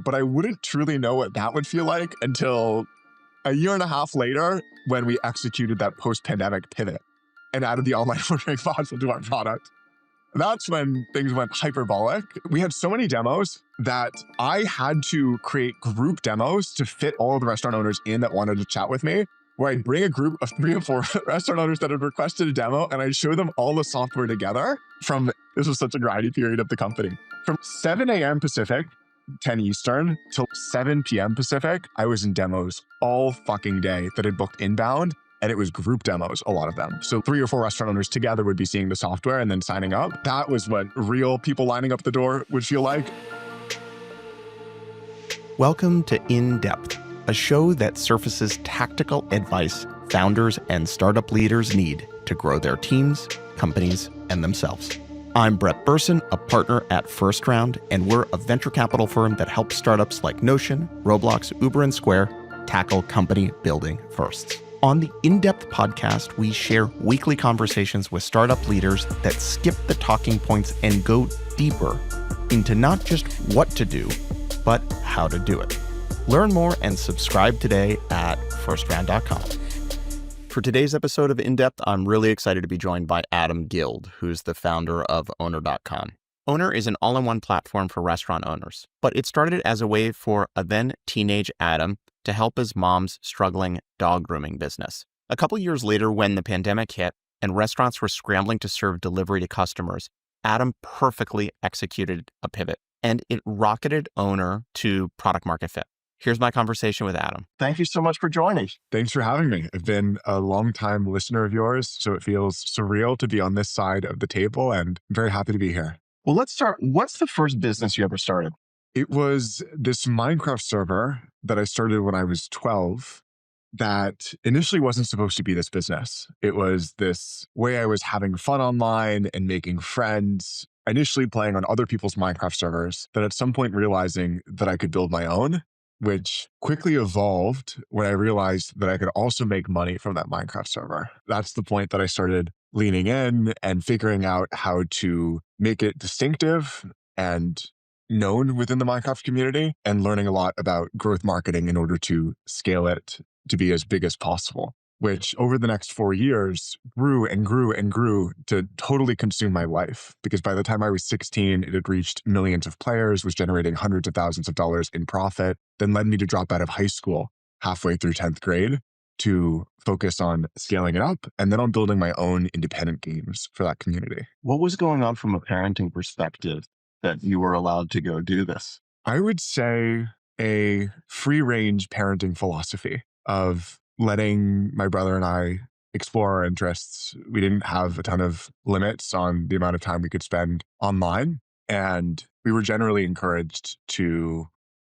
but I wouldn't truly know what that would feel like until a year and a half later when we executed that post-pandemic pivot and added the online ordering module to our product. That's when things went hyperbolic. We had so many demos that I had to create group demos to fit all of the restaurant owners in that wanted to chat with me, where I'd bring a group of 3 or 4 restaurant owners that had requested a demo and I'd show them all the software together this was such a grindy period of the company. From 7 a.m. Pacific, 10 Eastern, till 7 p.m. Pacific, I was in demos all fucking day that had booked inbound. And it was group demos, a lot of them. So 3 or 4 restaurant owners together would be seeing the software and then signing up. That was what real people lining up the door would feel like. Welcome to In Depth, a show that surfaces tactical advice founders and startup leaders need to grow their teams, companies, and themselves. I'm Brett Burson, a partner at First Round, and we're a venture capital firm that helps startups like Notion, Roblox, Uber, and Square tackle company building firsts. On the In-Depth podcast, we share weekly conversations with startup leaders that skip the talking points and go deeper into not just what to do, but how to do it. Learn more and subscribe today at firstround.com. For today's episode of In-Depth, I'm really excited to be joined by Adam Guild, who's the founder of Owner.com. Owner is an all-in-one platform for restaurant owners, but it started as a way for a then teenage Adam to help his mom's struggling dog grooming business. A couple years later, when the pandemic hit and restaurants were scrambling to serve delivery to customers, Adam perfectly executed a pivot, and it rocketed Owner to product market fit. Here's my conversation with Adam. Thank you so much for joining. Thanks for having me. I've been a long-time listener of yours, so it feels surreal to be on this side of the table, and I'm very happy to be here. Well, let's start. What's the first business you ever started? It was this Minecraft server that I started when I was 12 that initially wasn't supposed to be this business. It was this way I was having fun online and making friends, initially playing on other people's Minecraft servers, then at some point realizing that I could build my own, which quickly evolved when I realized that I could also make money from that Minecraft server. That's the point that I started leaning in and figuring out how to make it distinctive and known within the Minecraft community, and learning a lot about growth marketing in order to scale it to be as big as possible, which over the next 4 years grew and grew and grew to totally consume my life. Because by the time I was 16, it had reached millions of players, was generating hundreds of thousands of dollars in profit, then led me to drop out of high school halfway through 10th grade to focus on scaling it up and then on building my own independent games for that community. What was going on from a parenting perspective that you were allowed to go do this? I would say a free-range parenting philosophy of letting my brother and I explore our interests. We didn't have a ton of limits on the amount of time we could spend online, and we were generally encouraged to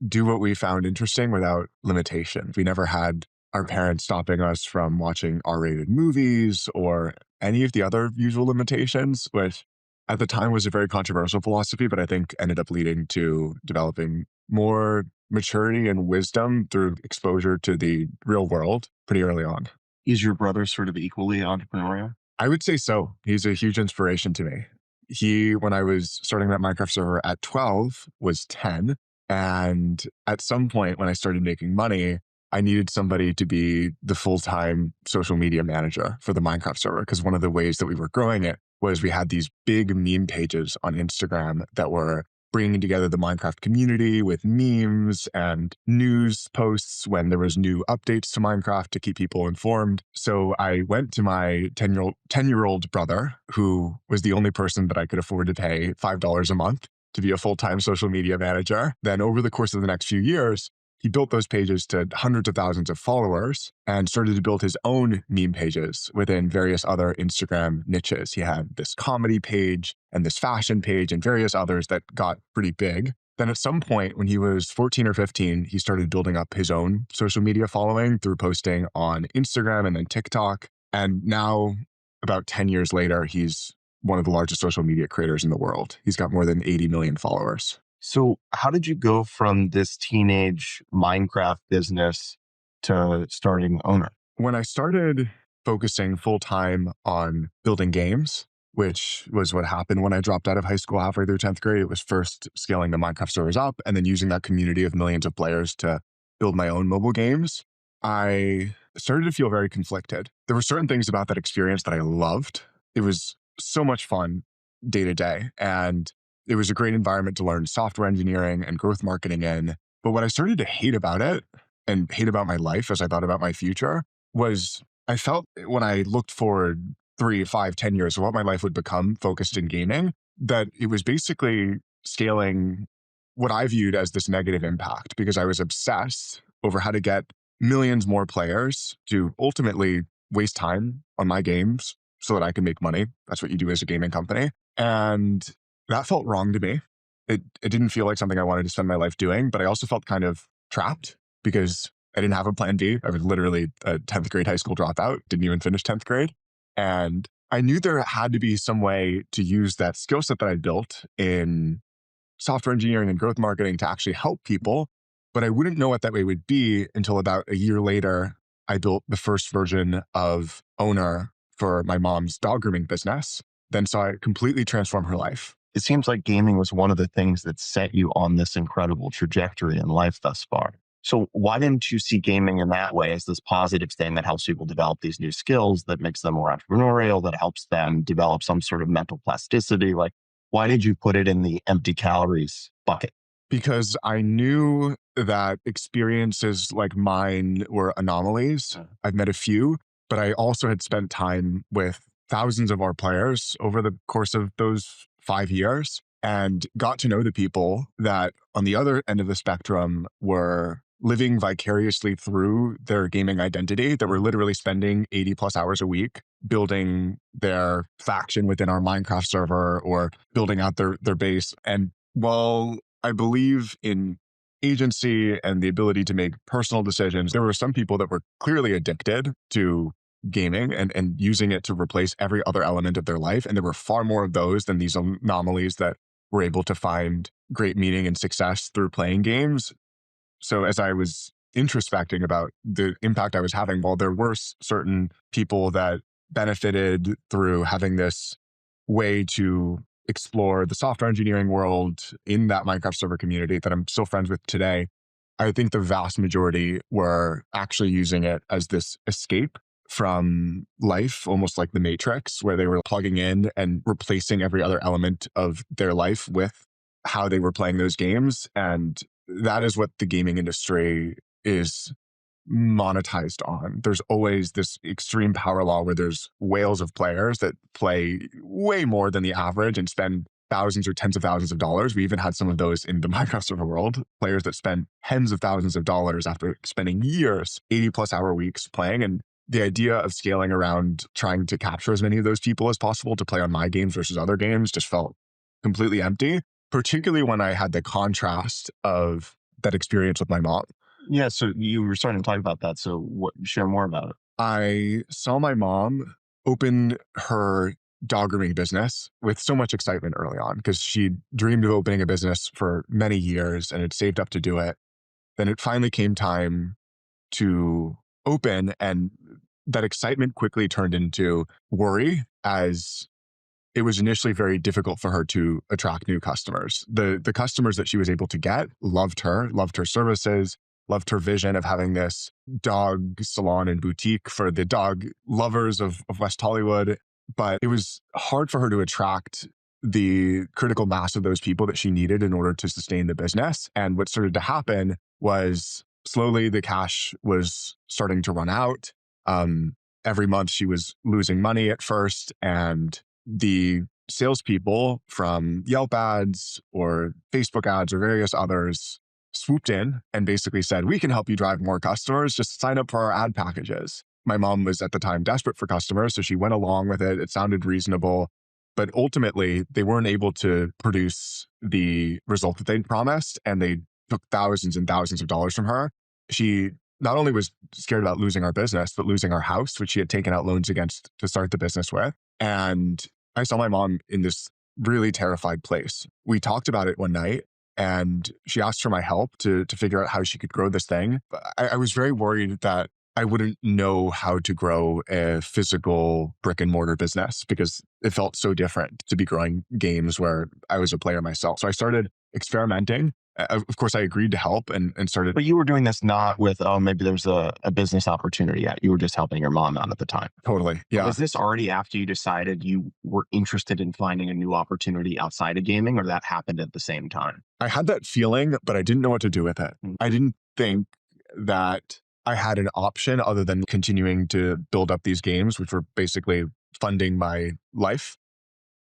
do what we found interesting without limitation. We never had our parents stopping us from watching R-rated movies or any of the other usual limitations, which at the time was a very controversial philosophy, but I think ended up leading to developing more maturity and wisdom through exposure to the real world pretty early on. Is your brother sort of equally entrepreneurial? I would say so. He's a huge inspiration to me. He, when I was starting that Minecraft server at 12, was 10. And at some point when I started making money, I needed somebody to be the full-time social media manager for the Minecraft server, because one of the ways that we were growing it was we had these big meme pages on Instagram that were bringing together the Minecraft community with memes and news posts when there was new updates to Minecraft to keep people informed. So I went to my 10-year-old brother, who was the only person that I could afford to pay $5 a month to be a full-time social media manager. Then over the course of the next few years, he built those pages to hundreds of thousands of followers and started to build his own meme pages within various other Instagram niches. He had this comedy page and this fashion page and various others that got pretty big. Then at some point when he was 14 or 15, he started building up his own social media following through posting on Instagram and then TikTok. And now, about 10 years later, he's one of the largest social media creators in the world. He's got more than 80 million followers. So how did you go from this teenage Minecraft business to starting Owner? When I started focusing full-time on building games, which was what happened when I dropped out of high school halfway through 10th grade. It was first scaling the Minecraft servers up and then using that community of millions of players to build my own mobile games. I started to feel very conflicted. There were certain things about that experience that I loved. It was so much fun day to day, and it was a great environment to learn software engineering and growth marketing in. But what I started to hate about it and hate about my life as I thought about my future was I felt when I looked forward 3, 5, 10 years of what my life would become focused in gaming, that it was basically scaling what I viewed as this negative impact because I was obsessed over how to get millions more players to ultimately waste time on my games so that I can make money. That's what you do as a gaming company. And that felt wrong to me. It didn't feel like something I wanted to spend my life doing, but I also felt kind of trapped because I didn't have a plan B. I was literally a 10th grade high school dropout, didn't even finish 10th grade. And I knew there had to be some way to use that skill set that I built in software engineering and growth marketing to actually help people. But I wouldn't know what that way would be until about a year later, I built the first version of Owner for my mom's dog grooming business. Then saw it completely transform her life. It seems like gaming was one of the things that set you on this incredible trajectory in life thus far. So why didn't you see gaming in that way as this positive thing that helps people develop these new skills, that makes them more entrepreneurial, that helps them develop some sort of mental plasticity? Like, why did you put it in the empty calories bucket? Because I knew that experiences like mine were anomalies. I've met a few, but I also had spent time with thousands of our players over the course of those 5 years and got to know the people that on the other end of the spectrum were living vicariously through their gaming identity, that were literally spending 80 plus hours a week building their faction within our Minecraft server or building out their base. And while I believe in agency and the ability to make personal decisions, there were some people that were clearly addicted to gaming and using it to replace every other element of their life. And there were far more of those than these anomalies that were able to find great meaning and success through playing games. So as I was introspecting about the impact I was having, while there were certain people that benefited through having this way to explore the software engineering world in that Minecraft server community that I'm still friends with today, I think the vast majority were actually using it as this escape from life, almost like the Matrix, where they were plugging in and replacing every other element of their life with how they were playing those games. And that is what the gaming industry is monetized on. There's always this extreme power law where there's whales of players that play way more than the average and spend thousands or tens of thousands of dollars. We even had some of those in the Minecraft server world, players that spend tens of thousands of dollars after spending years, 80 plus hour weeks playing. And the idea of scaling around trying to capture as many of those people as possible to play on my games versus other games just felt completely empty, particularly when I had the contrast of that experience with my mom. Yeah, so you were starting to talk about that. So share more about it. I saw my mom open her dog grooming business with so much excitement early on because she dreamed of opening a business for many years and had saved up to do it. Then it finally came time to open, and that excitement quickly turned into worry as it was initially very difficult for her to attract new customers. The customers that she was able to get loved her services, loved her vision of having this dog salon and boutique for the dog lovers of West Hollywood. But it was hard for her to attract the critical mass of those people that she needed in order to sustain the business. And what started to happen was slowly the cash was starting to run out. Every month she was losing money at first, and the salespeople from Yelp ads or Facebook ads or various others swooped in and basically said, "We can help you drive more customers. Just sign up for our ad packages." My mom was at the time desperate for customers, so she went along with it. It sounded reasonable, but ultimately they weren't able to produce the result that they'd promised, and they took thousands and thousands of dollars from her. She not only was scared about losing our business, but losing our house, which she had taken out loans against to start the business with. And I saw my mom in this really terrified place. We talked about it one night, and she asked for my help to figure out how she could grow this thing. But I was very worried that I wouldn't know how to grow a physical brick and mortar business because it felt so different to be growing games where I was a player myself. So I started experimenting. Of course, I agreed to help and started. But you were doing this not with, oh, maybe there's a business opportunity yet. You were just helping your mom out at the time. Totally. Yeah. Was this already after you decided you were interested in finding a new opportunity outside of gaming, or that happened at the same time? I had that feeling, but I didn't know what to do with it. I didn't think that I had an option other than continuing to build up these games, which were basically funding my life.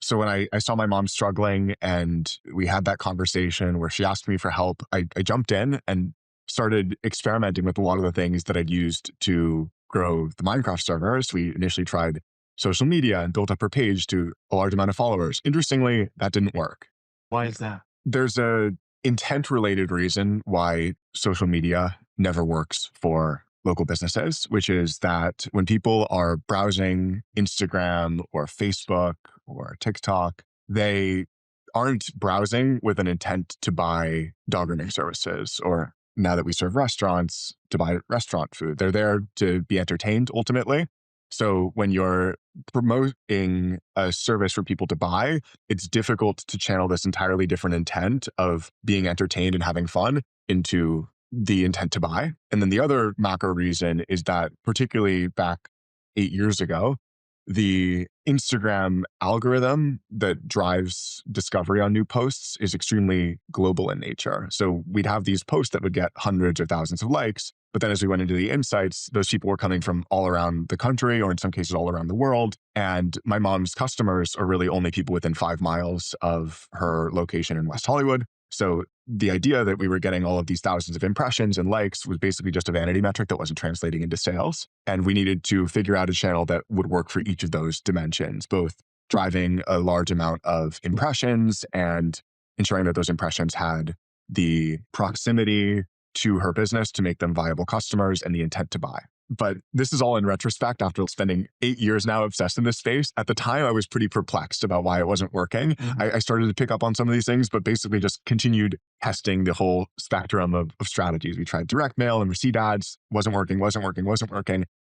So when I saw my mom struggling and we had that conversation where she asked me for help, I jumped in and started experimenting with a lot of the things that I'd used to grow the Minecraft servers. We initially tried social media and built up her page to a large amount of followers. Interestingly, that didn't work. Why is that? There's a intent related reason why social media never works for local businesses, which is that when people are browsing Instagram or Facebook or TikTok, they aren't browsing with an intent to buy dog grooming services, or now that we serve restaurants, to buy restaurant food. They're there to be entertained ultimately. So when you're promoting a service for people to buy, it's difficult to channel this entirely different intent of being entertained and having fun into the intent to buy. And then the other macro reason is that, particularly back 8 years ago, the Instagram algorithm that drives discovery on new posts is extremely global in nature. So we'd have these posts that would get hundreds or thousands of likes. But then as we went into the insights, those people were coming from all around the country, or in some cases all around the world. And my mom's customers are really only people within 5 miles of her location in West Hollywood. So the idea that we were getting all of these thousands of impressions and likes was basically just a vanity metric that wasn't translating into sales. And we needed to figure out a channel that would work for each of those dimensions, both driving a large amount of impressions and ensuring that those impressions had the proximity to her business to make them viable customers and the intent to buy. But this is all in retrospect after spending 8 years now obsessed in this space. At the time, I was pretty perplexed about why it wasn't working. I started to pick up on some of these things, but basically just continued testing the whole spectrum of strategies. We tried direct mail and receipt ads, wasn't working.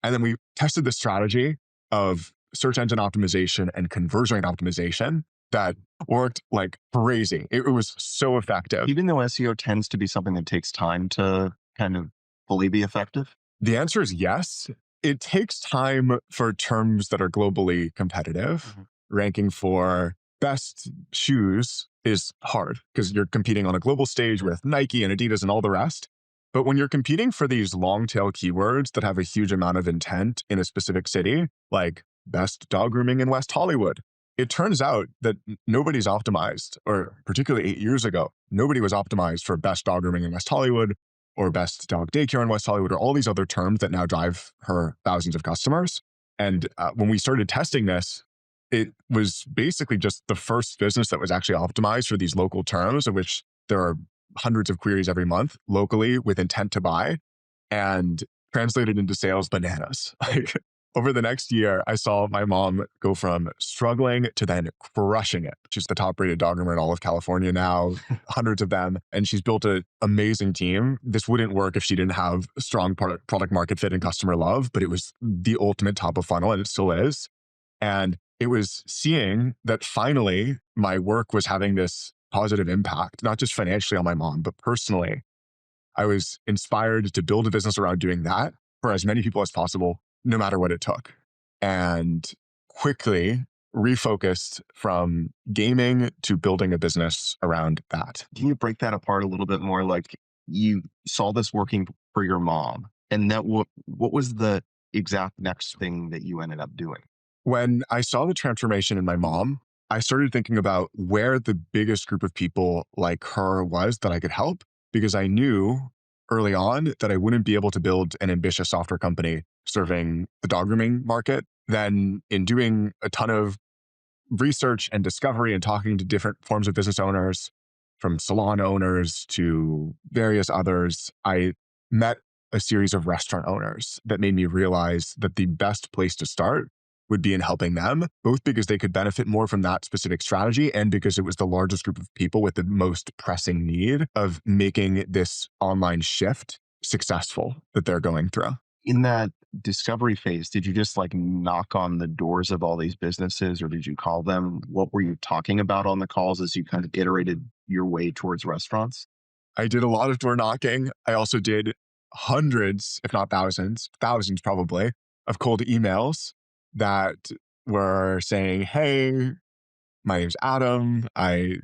And then we tested the strategy of search engine optimization and conversion rate optimization that worked like crazy. It was so effective. Even though SEO tends to be something that takes time to kind of fully be effective? The answer is yes. It takes time for terms that are globally competitive. Ranking for best shoes is hard because you're competing on a global stage with Nike and Adidas and all the rest. But when you're competing for these long tail keywords that have a huge amount of intent in a specific city, like best dog grooming in West Hollywood, it turns out that nobody's optimized, or particularly 8 years ago, nobody was optimized for best dog grooming in West Hollywood or best dog daycare in West Hollywood, or all these other terms that now drive her thousands of customers. And when we started testing this, it was basically just the first business that was actually optimized for these local terms, of which there are hundreds of queries every month locally with intent to buy, and translated into sales bananas. Like over the next year, I saw my mom go from struggling to then crushing it. She's the top rated dog groomer in all of California now, hundreds of them. And she's built an amazing team. This wouldn't work if she didn't have strong product market fit and customer love, but it was the ultimate top of funnel, and it still is. And it was seeing that finally my work was having this positive impact, not just financially on my mom, but personally. I was inspired to build a business around doing that for as many people as possible, no matter what it took, and quickly refocused from gaming to building a business around that. Can you break that apart a little bit more? Like, you saw this working for your mom, and that what was the exact next thing that you ended up doing? When I saw the transformation in my mom, I started thinking about where the biggest group of people like her was that I could help, because I knew early on that I wouldn't be able to build an ambitious software company serving the dog grooming market. Then in doing a ton of research and discovery and talking to different forms of business owners, from salon owners to various others, I met a series of restaurant owners that made me realize that the best place to start would be in helping them, both because they could benefit more from that specific strategy and because it was the largest group of people with the most pressing need of making this online shift successful that they're going through. In that discovery phase, did you just like knock on the doors of all these businesses or did you call them? What were you talking about on the calls as you kind of iterated your way towards restaurants? I did a lot of door knocking. I also did hundreds, if not thousands probably, of cold emails that were saying, "Hey, my name's Adam. I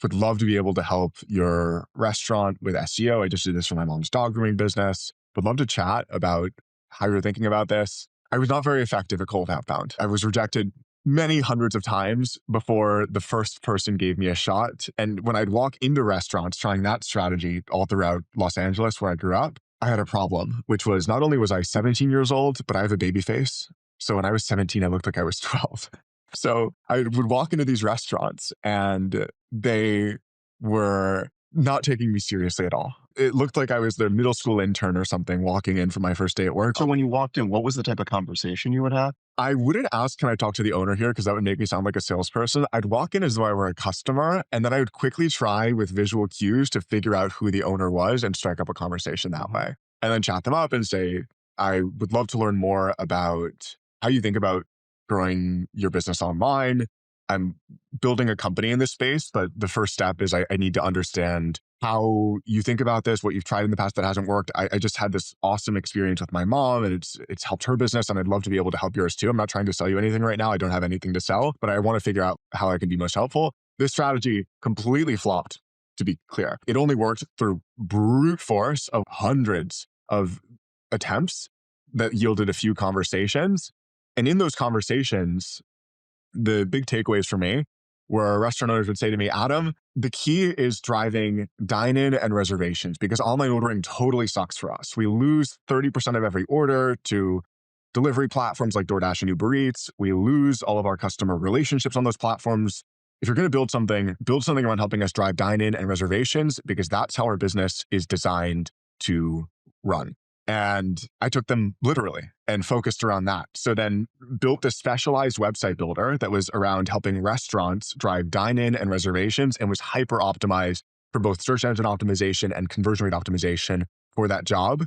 would love to be able to help your restaurant with SEO. I just did this for my mom's dog grooming business. Would love to chat about how you're thinking about this." I was not very effective at cold outbound. I was rejected many hundreds of times before the first person gave me a shot. And when I'd walk into restaurants trying that strategy all throughout Los Angeles, where I grew up, I had a problem, which was not only was I 17 years old, but I have a baby face. So when I was 17, I looked like I was 12. So I would walk into these restaurants and they were not taking me seriously at all. It looked like I was their middle school intern or something walking in for my first day at work. So when you walked in, what was the type of conversation you would have? I wouldn't ask, can I talk to the owner here? Because that would make me sound like a salesperson. I'd walk in as though I were a customer, and then I would quickly try with visual cues to figure out who the owner was and strike up a conversation that way. And then chat them up and say, I would love to learn more about how you think about growing your business online. I'm building a company in this space, but the first step is I need to understand how you think about this, what you've tried in the past that hasn't worked. I just had this awesome experience with my mom and it's helped her business and I'd love to be able to help yours too. I'm not trying to sell you anything right now. I don't have anything to sell, but I want to figure out how I can be most helpful. This strategy completely flopped, to be clear. It only worked through brute force of hundreds of attempts that yielded a few conversations. And in those conversations, the big takeaways for me where restaurant owners would say to me, Adam, the key is driving dine-in and reservations because online ordering totally sucks for us. We lose 30% of every order to delivery platforms like DoorDash and Uber Eats. We lose all of our customer relationships on those platforms. If you're going to build something around helping us drive dine-in and reservations because that's how our business is designed to run. And I took them literally and focused around that. So then built a specialized website builder that was around helping restaurants drive dine-in and reservations and was hyper optimized for both search engine optimization and conversion rate optimization for that job,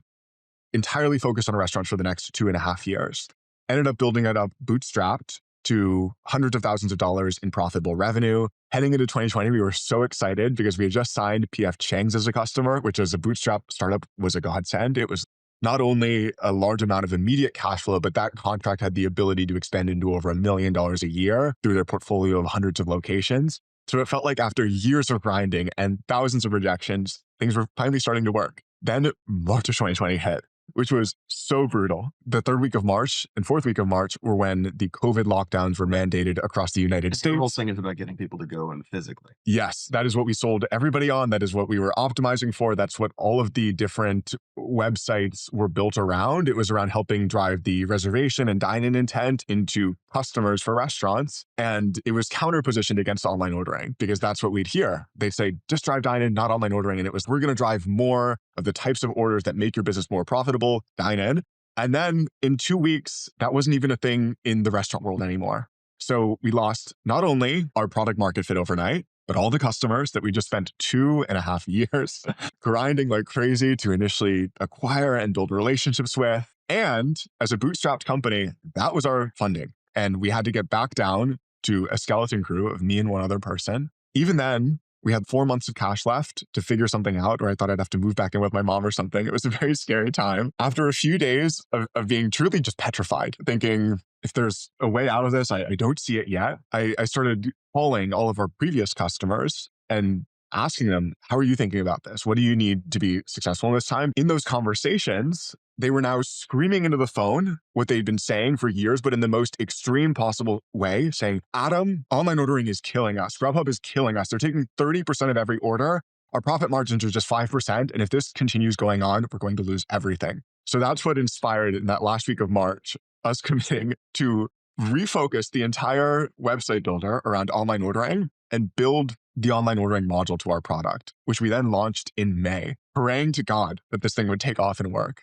entirely focused on restaurants for the next 2.5 years. Ended up building it up bootstrapped to hundreds of thousands of dollars in profitable revenue. Heading into 2020, we were so excited because we had just signed PF Chang's as a customer, which as a bootstrap startup was a godsend. It was not only a large amount of immediate cash flow, but that contract had the ability to expand into over $1 million a year through their portfolio of hundreds of locations. So it felt like after years of grinding and thousands of rejections, things were finally starting to work. Then March of 2020 hit, which was so brutal. The third week of March and fourth week of March were when the COVID lockdowns were mandated across the United States. The whole thing is about getting people to go in physically. Yes, that is what we sold everybody on. That is what we were optimizing for. That's what all of the different websites were built around. It was around helping drive the reservation and dine-in intent into customers for restaurants. And it was counter-positioned against online ordering because that's what we'd hear. They'd say, just drive dine-in, not online ordering. And it was, we're going to drive more of the types of orders that make your business more profitable, dine in. And then in 2 weeks, that wasn't even a thing in the restaurant world anymore. So we lost not only our product market fit overnight, but all the customers that we just spent 2.5 years grinding like crazy to initially acquire and build relationships with. And as a bootstrapped company, that was our funding. And we had to get back down to a skeleton crew of me and one other person. Even then, we had 4 months of cash left to figure something out, or I thought I'd have to move back in with my mom or something. It was a very scary time. After a few days of being truly just petrified, thinking, if there's a way out of this, I don't see it yet. I started calling all of our previous customers and asking them, how are you thinking about this? What do you need to be successful in this time? In those conversations, they were now screaming into the phone what they'd been saying for years, but in the most extreme possible way, saying, Adam, online ordering is killing us. Grubhub is killing us. They're taking 30% of every order. Our profit margins are just 5%. And if this continues going on, we're going to lose everything. So that's what inspired in that last week of March, us committing to refocus the entire website builder around online ordering and build the online ordering module to our product, which we then launched in May, praying to God that this thing would take off and work.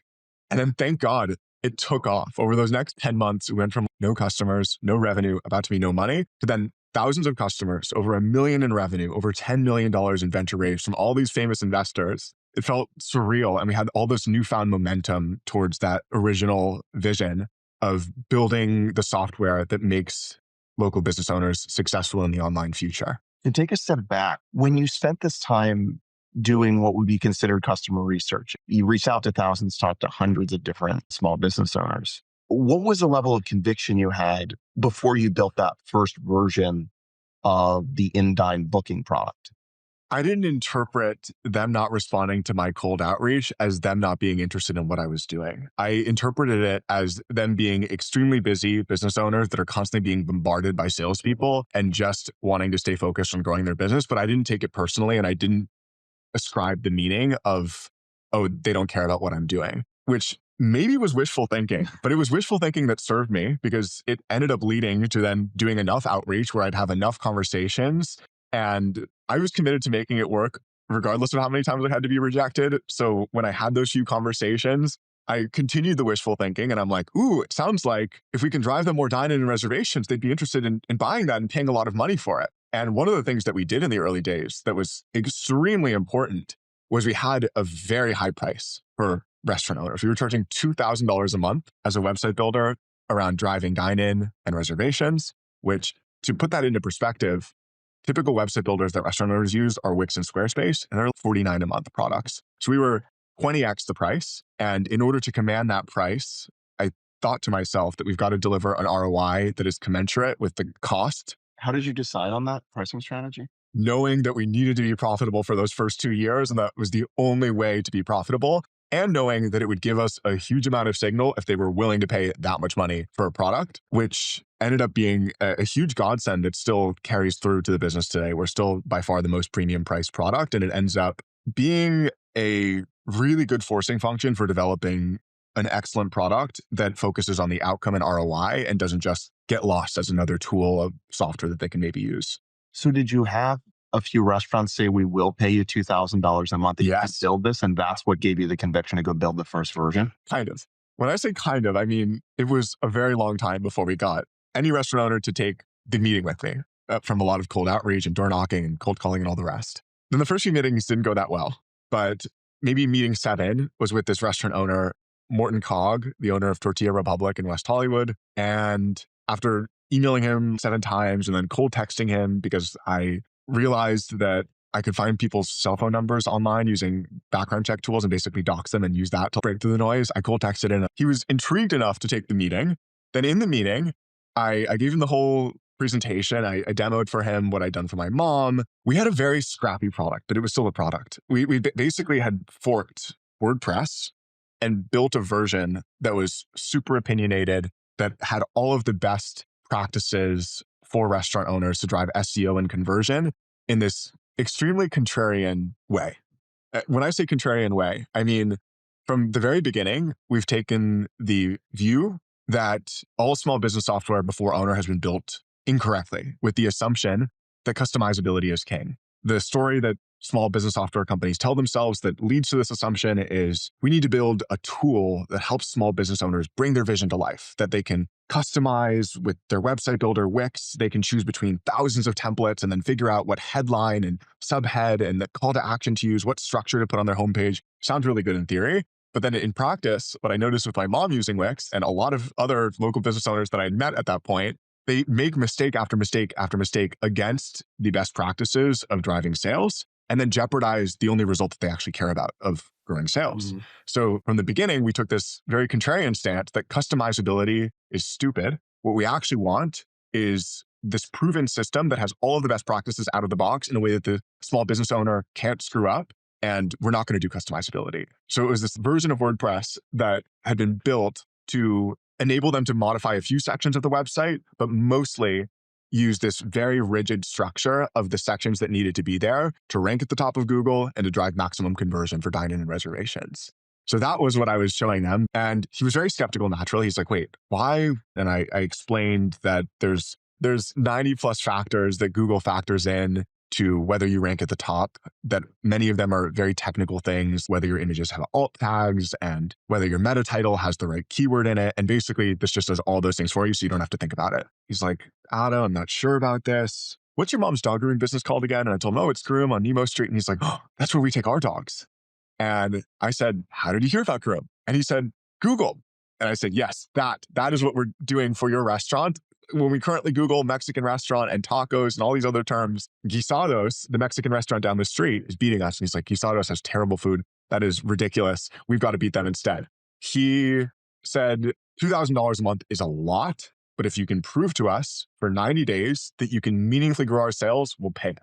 And then thank God it took off. Over those next 10 months, we went from no customers, no revenue, about to be no money, to then thousands of customers, over $1 million in revenue, over $10 million in venture raised from all these famous investors. It felt surreal. And we had all this newfound momentum towards that original vision of building the software that makes local business owners successful in the online future. To take a step back, when you spent this time doing what would be considered customer research, you reached out to thousands, talked to hundreds of different small business owners. What was the level of conviction you had before you built that first version of the InDine booking product? I didn't interpret them not responding to my cold outreach as them not being interested in what I was doing. I interpreted it as them being extremely busy business owners that are constantly being bombarded by salespeople and just wanting to stay focused on growing their business. But I didn't take it personally, and I didn't ascribe the meaning of, oh, they don't care about what I'm doing, which maybe was wishful thinking, but it was wishful thinking that served me because it ended up leading to then doing enough outreach where I'd have enough conversations. And I was committed to making it work regardless of how many times I had to be rejected. So when I had those few conversations, I continued the wishful thinking and I'm like, ooh, it sounds like if we can drive them more dine-in and reservations, they'd be interested in buying that and paying a lot of money for it. And one of the things that we did in the early days that was extremely important was we had a very high price for restaurant owners. We were charging $2,000 a month as a website builder around driving dine-in and reservations, which, to put that into perspective, typical website builders that restaurant owners use are Wix and Squarespace, and they're $49 a month products. So we were 20x the price. And in order to command that price, I thought to myself that we've got to deliver an ROI that is commensurate with the cost. How did you decide on that pricing strategy? Knowing that we needed to be profitable for those first 2 years, and that was the only way to be profitable, and knowing that it would give us a huge amount of signal if they were willing to pay that much money for a product, which ended up being a huge godsend that still carries through to the business today. We're still by far the most premium priced product, and it ends up being a really good forcing function for developing an excellent product that focuses on the outcome and ROI and doesn't just get lost as another tool of software that they can maybe use. So did you have a few restaurants say, we will pay you $2,000 a month to build this? And that's what gave you the conviction to go build the first version? Kind of. When I say kind of, I mean, it was a very long time before we got any restaurant owner to take the meeting with me from a lot of cold outreach and door knocking and cold calling and all the rest. Then the first few meetings didn't go that well, but maybe meeting 7 was with this restaurant owner, Morton Cog, the owner of Tortilla Republic in West Hollywood. And after emailing him 7 times and then cold texting him because I realized that I could find people's cell phone numbers online using background check tools and basically dox them and use that to break through the noise. I cold texted him. He was intrigued enough to take the meeting. Then in the meeting, I gave him the whole presentation. I demoed for him what I'd done for my mom. We had a very scrappy product, but it was still a product. We basically had forked WordPress and built a version that was super opinionated, that had all of the best practices for restaurant owners to drive SEO and conversion in this extremely contrarian way. When I say contrarian way, I mean, from the very beginning, we've taken the view that all small business software before owner has been built incorrectly, with the assumption that customizability is king. The story that small business software companies tell themselves that leads to this assumption is we need to build a tool that helps small business owners bring their vision to life, that they can customize with their website builder, Wix. They can choose between thousands of templates and then figure out what headline and subhead and the call to action to use, what structure to put on their homepage. Sounds really good in theory. But then in practice, what I noticed with my mom using Wix and a lot of other local business owners that I met at that point, they make mistake after mistake after mistake against the best practices of driving sales, and then jeopardize the only result that they actually care about of growing sales. So from the beginning, we took this very contrarian stance that customizability is stupid. What we actually want is this proven system that has all of the best practices out of the box in a way that the small business owner can't screw up. And we're not going to do customizability. So it was this version of WordPress that had been built to enable them to modify a few sections of the website, but mostly use this very rigid structure of the sections that needed to be there to rank at the top of Google and to drive maximum conversion for dine-in and reservations. So that was what I was showing them. And he was very skeptical naturally. He's like, wait, why? And I explained that there's 90 plus factors that Google factors in to whether you rank at the top, that many of them are very technical things, whether your images have alt tags and whether your meta title has the right keyword in it. And basically, this just does all those things for you so you don't have to think about it. He's like, Otto, I'm not sure about this. What's your mom's dog grooming business called again? And I told him, oh, it's Groom on Nemo Street. And he's like, oh, that's where we take our dogs. And I said, how did you hear about Groom? And he said, Google. And I said, yes, that is what we're doing for your restaurant. When we currently Google Mexican restaurant and tacos and all these other terms, Guisados, the Mexican restaurant down the street, is beating us. And he's like, Guisados has terrible food. That is ridiculous. We've got to beat them instead. He said, $2,000 a month is a lot, but if you can prove to us for 90 days that you can meaningfully grow our sales, we'll pay it.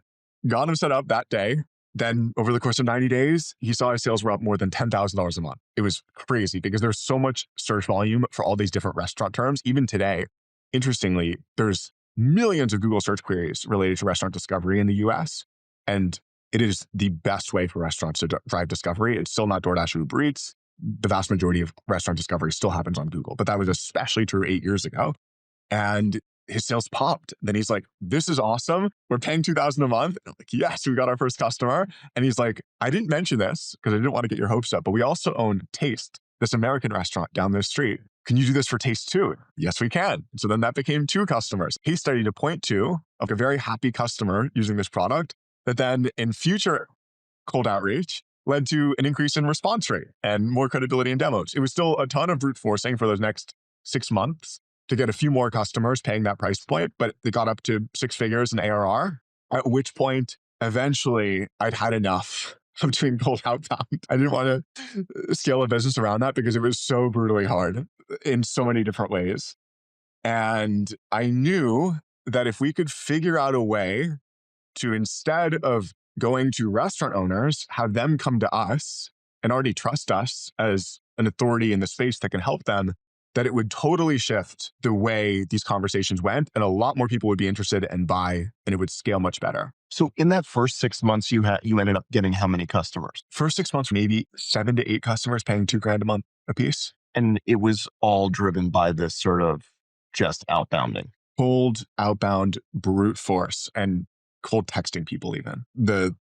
Got him set up that day. Then over the course of 90 days, he saw his sales were up more than $10,000 a month. It was crazy because there's so much search volume for all these different restaurant terms. Even today, interestingly, there's millions of Google search queries related to restaurant discovery in the US. And it is the best way for restaurants to drive discovery. It's still not DoorDash or Uber Eats. The vast majority of restaurant discovery still happens on Google, but that was especially true 8 years ago. And his sales popped. Then he's like, this is awesome. We're paying $2,000 a month. And I'm like, yes, we got our first customer. And he's like, I didn't mention this because I didn't want to get your hopes up, but we also own Taste, this American restaurant down the street. Can you do this for Taste too? Yes, we can. So then that became 2 customers. He studied to point to of a very happy customer using this product that then in future cold outreach led to an increase in response rate and more credibility in demos. It was still a ton of brute forcing for those next 6 months to get a few more customers paying that price point, but they got up to 6 figures in ARR, at which point, eventually, I'd had enough of doing cold outbound. I didn't want to scale a business around that because it was so brutally hard in so many different ways. And I knew that if we could figure out a way to, instead of going to restaurant owners, have them come to us and already trust us as an authority in the space that can help them, that it would totally shift the way these conversations went, and a lot more people would be interested and buy, and it would scale much better. So in that first 6 months, you ended up getting how many customers? First 6 months, maybe 7 to 8 customers paying $2,000 a month a piece. And it was all driven by this sort of just outbounding. Cold outbound brute force and cold texting people even. The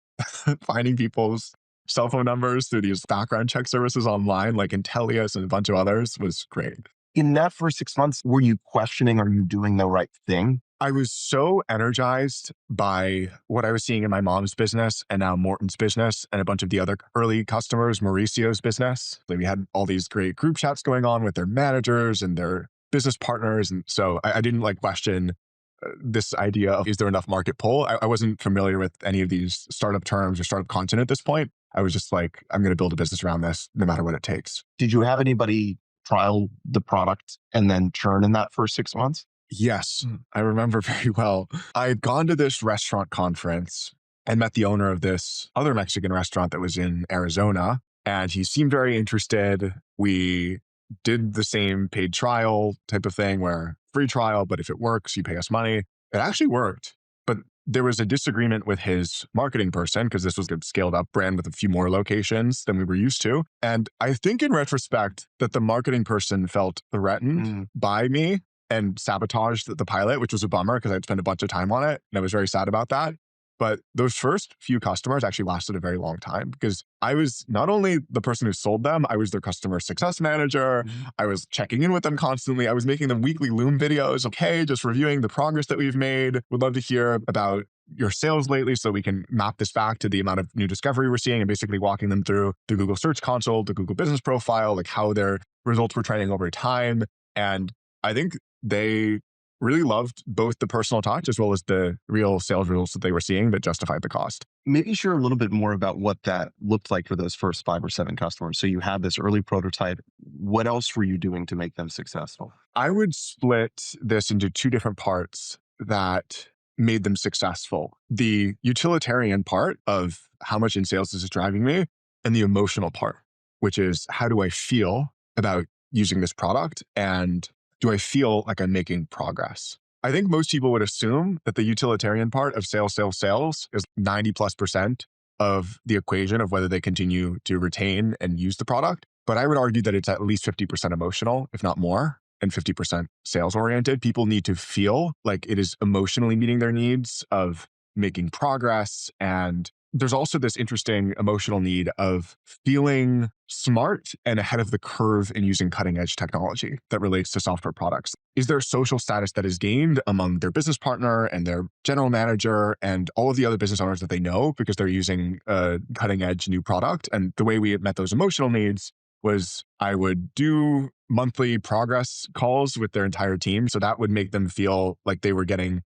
finding people's cell phone numbers through these background check services online, like Intellius and a bunch of others, was great. In that first 6 months, were you questioning, are you doing the right thing? I was so energized by what I was seeing in my mom's business and now Morton's business and a bunch of the other early customers, Mauricio's business. Like we had all these great group chats going on with their managers and their business partners. And so I didn't question this idea of, is there enough market pull? I wasn't familiar with any of these startup terms or startup content at this point. I was just like, I'm going to build a business around this no matter what it takes. Did you have anybody trial the product and then churn in that first 6 months? Yes, I remember very well. I had gone to this restaurant conference and met the owner of this other Mexican restaurant that was in Arizona, and he seemed very interested. We did the same paid trial type of thing where free trial, but if it works, you pay us money. It actually worked, but there was a disagreement with his marketing person because this was a scaled up brand with a few more locations than we were used to. And I think in retrospect that the marketing person felt threatened by me and sabotaged the pilot, which was a bummer because I'd spent a bunch of time on it and I was very sad about that. But those first few customers actually lasted a very long time because I was not only the person who sold them, I was their customer success manager. I was checking in with them constantly. I was making them weekly Loom videos. Okay, just reviewing the progress that we've made. Would love to hear about your sales lately so we can map this back to the amount of new discovery we're seeing and basically walking them through the Google Search Console, the Google Business Profile, like how their results were trending over time. And I think they really loved both the personal touch as well as the real sales results that they were seeing that justified the cost. Maybe share a little bit more about what that looked like for those first 5 or 7 customers. So you had this early prototype. What else were you doing to make them successful? I would split this into 2 different parts that made them successful. The utilitarian part of how much in sales this is driving me, and the emotional part, which is how do I feel about using this product and do I feel like I'm making progress? I think most people would assume that the utilitarian part of sales is 90+% of the equation of whether they continue to retain and use the product. But I would argue that it's at least 50% emotional, if not more, and 50% sales oriented. People need to feel like it is emotionally meeting their needs of making progress and there's also this interesting emotional need of feeling smart and ahead of the curve in using cutting edge technology that relates to software products. Is there social status that is gained among their business partner and their general manager and all of the other business owners that they know because they're using a cutting edge new product? And the way we met those emotional needs was I would do monthly progress calls with their entire team. So that would make them feel like they were getting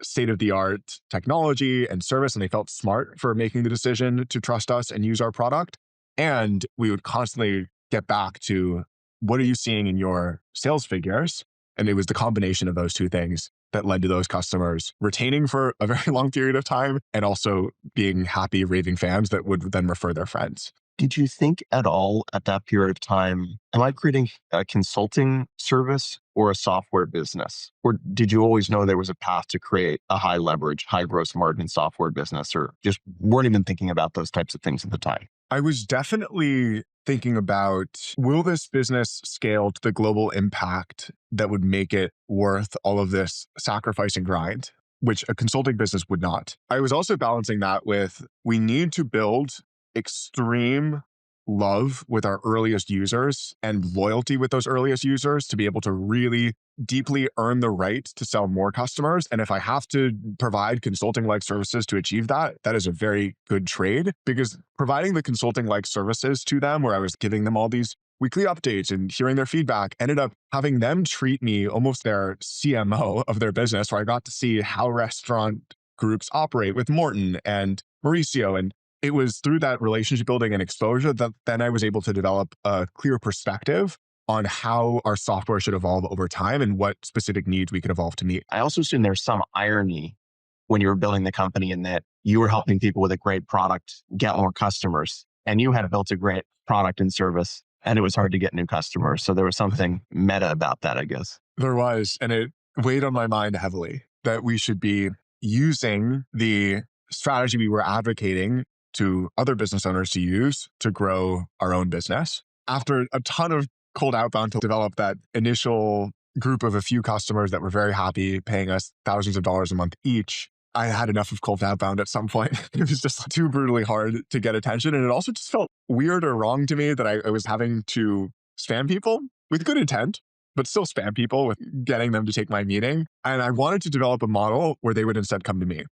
state of the art technology and service, and they felt smart for making the decision to trust us and use our product. And we would constantly get back to what are you seeing in your sales figures? And it was the combination of those two things that led to those customers retaining for a very long period of time and also being happy, raving fans that would then refer their friends. Did you think at all at that period of time, am I creating a consulting service or a software business? Or did you always know there was a path to create a high leverage, high gross margin software business, or just weren't even thinking about those types of things at the time? I was definitely thinking about, will this business scale to the global impact that would make it worth all of this sacrifice and grind, which a consulting business would not. I was also balancing that with, we need to build extreme love with our earliest users and loyalty with those earliest users to be able to really deeply earn the right to sell more customers. And if I have to provide consulting like services to achieve that, that is a very good trade, because providing the consulting like services to them, where I was giving them all these weekly updates and hearing their feedback, ended up having them treat me almost their CMO of their business, where I got to see how restaurant groups operate with Morton and Mauricio. And it was through that relationship building and exposure that then I was able to develop a clear perspective on how our software should evolve over time and what specific needs we could evolve to meet. I also assume there's some irony when you were building the company in that you were helping people with a great product get more customers, and you had built a great product and service, and it was hard to get new customers. So there was something meta about that, I guess. There was, and it weighed on my mind heavily that we should be using the strategy we were advocating to other business owners to use to grow our own business. After a ton of cold outbound to develop that initial group of a few customers that were very happy paying us thousands of dollars a month each, I had enough of cold outbound at some point. It was just too brutally hard to get attention. And it also just felt weird or wrong to me that I was having to spam people with good intent, but still spam people with getting them to take my meeting. And I wanted to develop a model where they would instead come to me.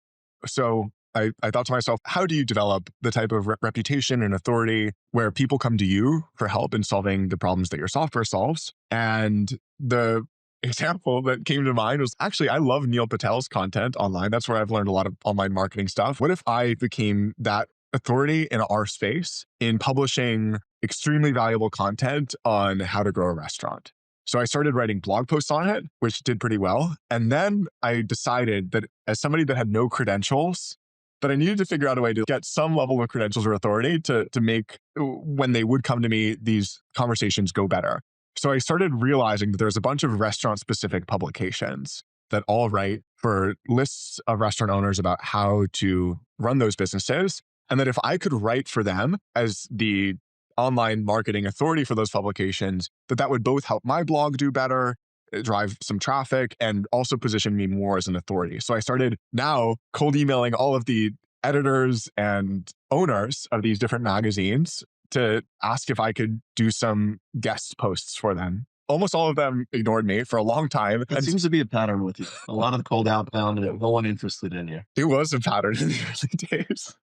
So I thought to myself, how do you develop the type of reputation and authority where people come to you for help in solving the problems that your software solves? And the example that came to mind was, actually, I love Neil Patel's content online. That's where I've learned a lot of online marketing stuff. What if I became that authority in our space in publishing extremely valuable content on how to grow a restaurant? So I started writing blog posts on it, which did pretty well. And then I decided that as somebody that had no credentials, that I needed to figure out a way to get some level of credentials or authority to make, when they would come to me, these conversations go better. So I started realizing that there's a bunch of restaurant-specific publications that all write for lists of restaurant owners about how to run those businesses. And that if I could write for them as the online marketing authority for those publications, that would both help my blog do better, drive some traffic, and also position me more as an authority. So I started now cold emailing all of the editors and owners of these different magazines to ask if I could do some guest posts for them. Almost all of them ignored me for a long time. That seems to be a pattern with you. A lot of cold outbound and no one interested in you. It was a pattern in the early days.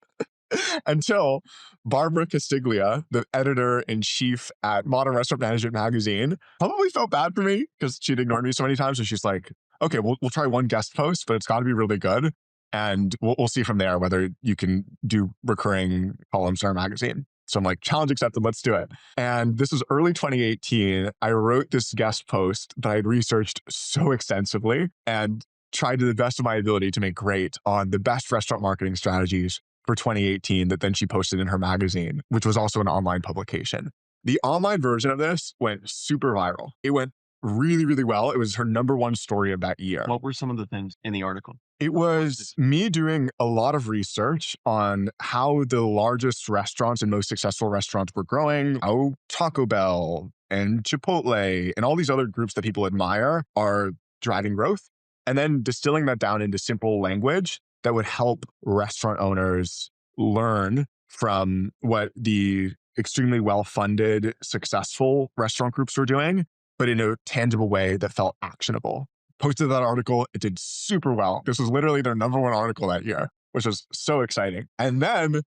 Until Barbara Castiglia, the editor-in-chief at Modern Restaurant Management magazine, probably felt bad for me because she'd ignored me so many times. So she's like, okay, we'll try one guest post, but it's got to be really good. And we'll see from there whether you can do recurring columns in our magazine. So I'm like, challenge accepted, let's do it. And this was early 2018. I wrote this guest post that I had researched so extensively and tried to the best of my ability to make great on the best restaurant marketing strategies for 2018 that then she posted in her magazine, which was also an online publication. The online version of this went super viral. It went really, really well. It was her number one story of that year. What were some of the things in the article? It was me doing a lot of research on how the largest restaurants and most successful restaurants were growing, how Taco Bell and Chipotle and all these other groups that people admire are driving growth, and then distilling that down into simple language that would help restaurant owners learn from what the extremely well-funded, successful restaurant groups were doing, but in a tangible way that felt actionable. Posted that article. It did super well. This was literally their number one article that year, which was so exciting. And then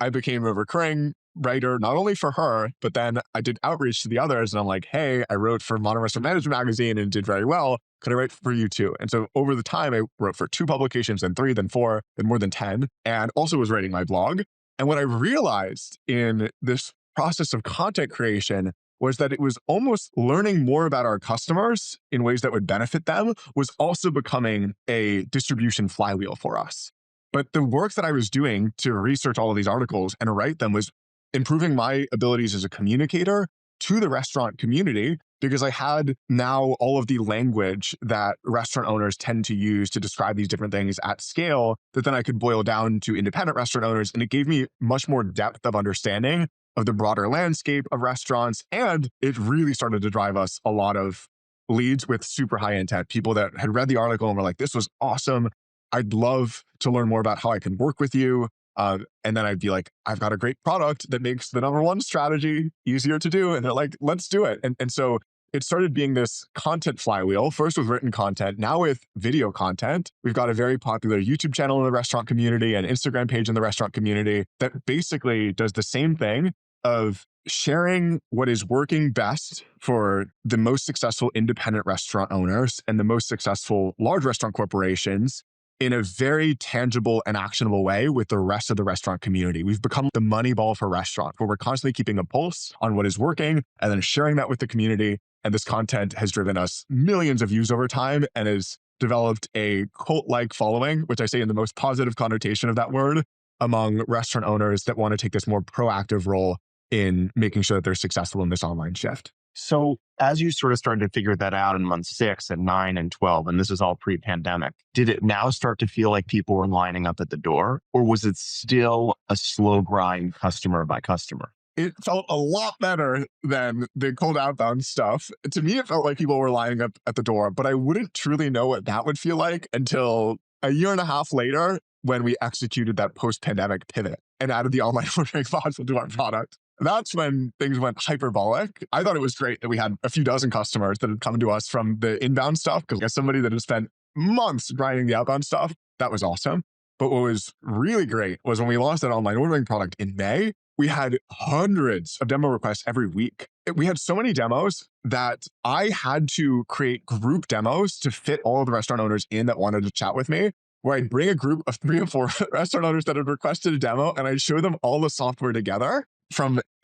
I became a recurring writer, not only for her, but then I did outreach to the others. And I'm like, hey, I wrote for Modern Restaurant Management magazine and did very well. Could I write for you too? And so over the time, I wrote for 2 publications, then 3, then 4, then more than 10, and also was writing my blog. And what I realized in this process of content creation was that it was almost learning more about our customers in ways that would benefit them was also becoming a distribution flywheel for us. But the work that I was doing to research all of these articles and write them was improving my abilities as a communicator to the restaurant community, because I had now all of the language that restaurant owners tend to use to describe these different things at scale that then I could boil down to independent restaurant owners. And it gave me much more depth of understanding of the broader landscape of restaurants. And it really started to drive us a lot of leads with super high intent, people that had read the article and were like, this was awesome. I'd love to learn more about how I can work with you. And then I'd be like, I've got a great product that makes the number one strategy easier to do. And they're like, let's do it. And so it started being this content flywheel, first with written content, now with video content. We've got a very popular YouTube channel in the restaurant community and Instagram page in the restaurant community that basically does the same thing of sharing what is working best for the most successful independent restaurant owners and the most successful large restaurant corporations in a very tangible and actionable way with the rest of the restaurant community. We've become the money ball for restaurants, where we're constantly keeping a pulse on what is working and then sharing that with the community. And this content has driven us millions of views over time and has developed a cult-like following, which I say in the most positive connotation of that word, among restaurant owners that want to take this more proactive role in making sure that they're successful in this online shift. So as you sort of started to figure that out in month 6 and 9 and 12, and this is all pre-pandemic, did it now start to feel like people were lining up at the door, or was it still a slow grind customer by customer? It felt a lot better than the cold outbound stuff. To me, it felt like people were lining up at the door, but I wouldn't truly know what that would feel like until a year and a half later when we executed that post-pandemic pivot and added the online ordering module to our product. That's when things went hyperbolic. I thought it was great that we had a few dozen customers that had come to us from the inbound stuff, because as somebody that had spent months grinding the outbound stuff, that was awesome. But what was really great was when we launched that online ordering product in May, we had hundreds of demo requests every week. We had so many demos that I had to create group demos to fit all of the restaurant owners in that wanted to chat with me, where I'd bring a group of 3 or 4 restaurant owners that had requested a demo and I'd show them all the software together.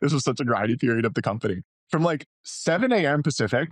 This was such a grindy period of the company, from like 7 a.m. Pacific,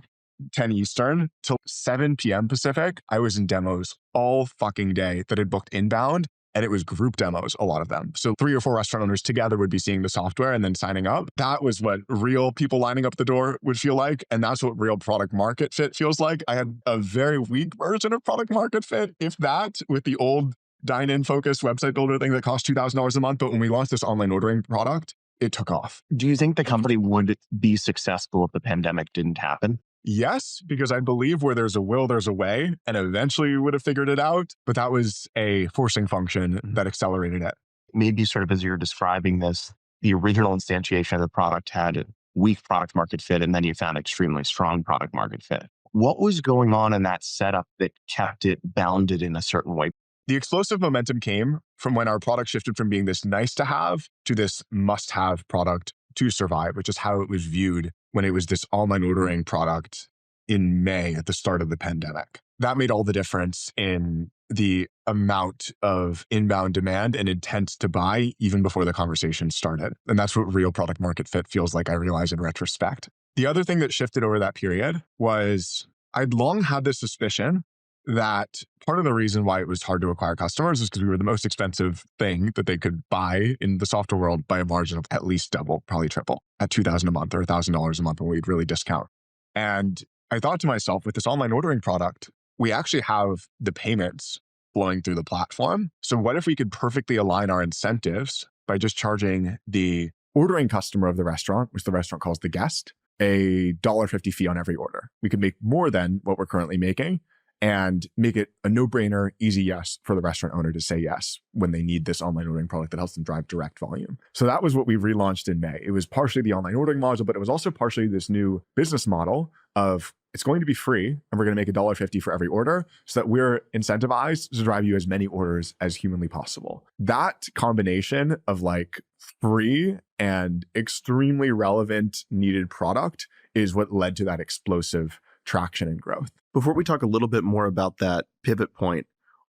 10 Eastern till 7 p.m. Pacific, I was in demos all fucking day that had booked inbound, and it was group demos, a lot of them. So 3 or 4 restaurant owners together would be seeing the software and then signing up. That was what real people lining up the door would feel like. And that's what real product market fit feels like. I had a very weak version of product market fit, if that, with the old dine-in focused website builder thing that cost $2,000 a month. But when we launched this online ordering product, it took off. Do you think the company would be successful if the pandemic didn't happen? Yes, because I believe where there's a will, there's a way, and eventually we would have figured it out. But that was a forcing function that accelerated it. Maybe sort of as you're describing this, the original instantiation of the product had a weak product market fit, and then you found extremely strong product market fit. What was going on in that setup that kept it bounded in a certain way? The explosive momentum came from when our product shifted from being this nice to have to this must have product to survive, which is how it was viewed when it was this online ordering product in May at the start of the pandemic. That made all the difference in the amount of inbound demand and intent to buy even before the conversation started. And that's what real product market fit feels like, I realize in retrospect. The other thing that shifted over that period was I'd long had this suspicion that part of the reason why it was hard to acquire customers is because we were the most expensive thing that they could buy in the software world by a margin of at least double, probably triple, at $2,000 a month or $1,000 a month when we'd really discount. And I thought to myself, with this online ordering product, we actually have the payments flowing through the platform. So what if we could perfectly align our incentives by just charging the ordering customer of the restaurant, which the restaurant calls the guest, a $1.50 fee on every order? We could make more than what we're currently making. and make it a no-brainer, easy yes for the restaurant owner to say yes when they need this online ordering product that helps them drive direct volume. So that was what we relaunched in May. It was partially the online ordering module, but it was also partially this new business model of it's going to be free and we're going to make $1.50 for every order so that we're incentivized to drive you as many orders as humanly possible. That combination of like free and extremely relevant needed product is what led to that explosive traction and growth. Before we talk a little bit more about that pivot point,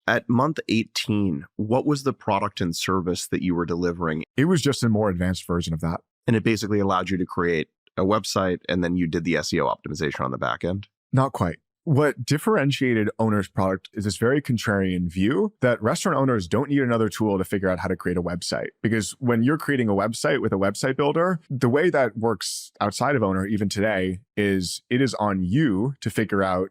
at month 18, what was the product and service that you were delivering? It was just a more advanced version of that. And it basically allowed you to create a website, and then you did the SEO optimization on the back end? Not quite. What differentiated Owner's product is this very contrarian view that restaurant owners don't need another tool to figure out how to create a website. Because when you're creating a website with a website builder, the way that works outside of Owner, even today, is it is on you to figure out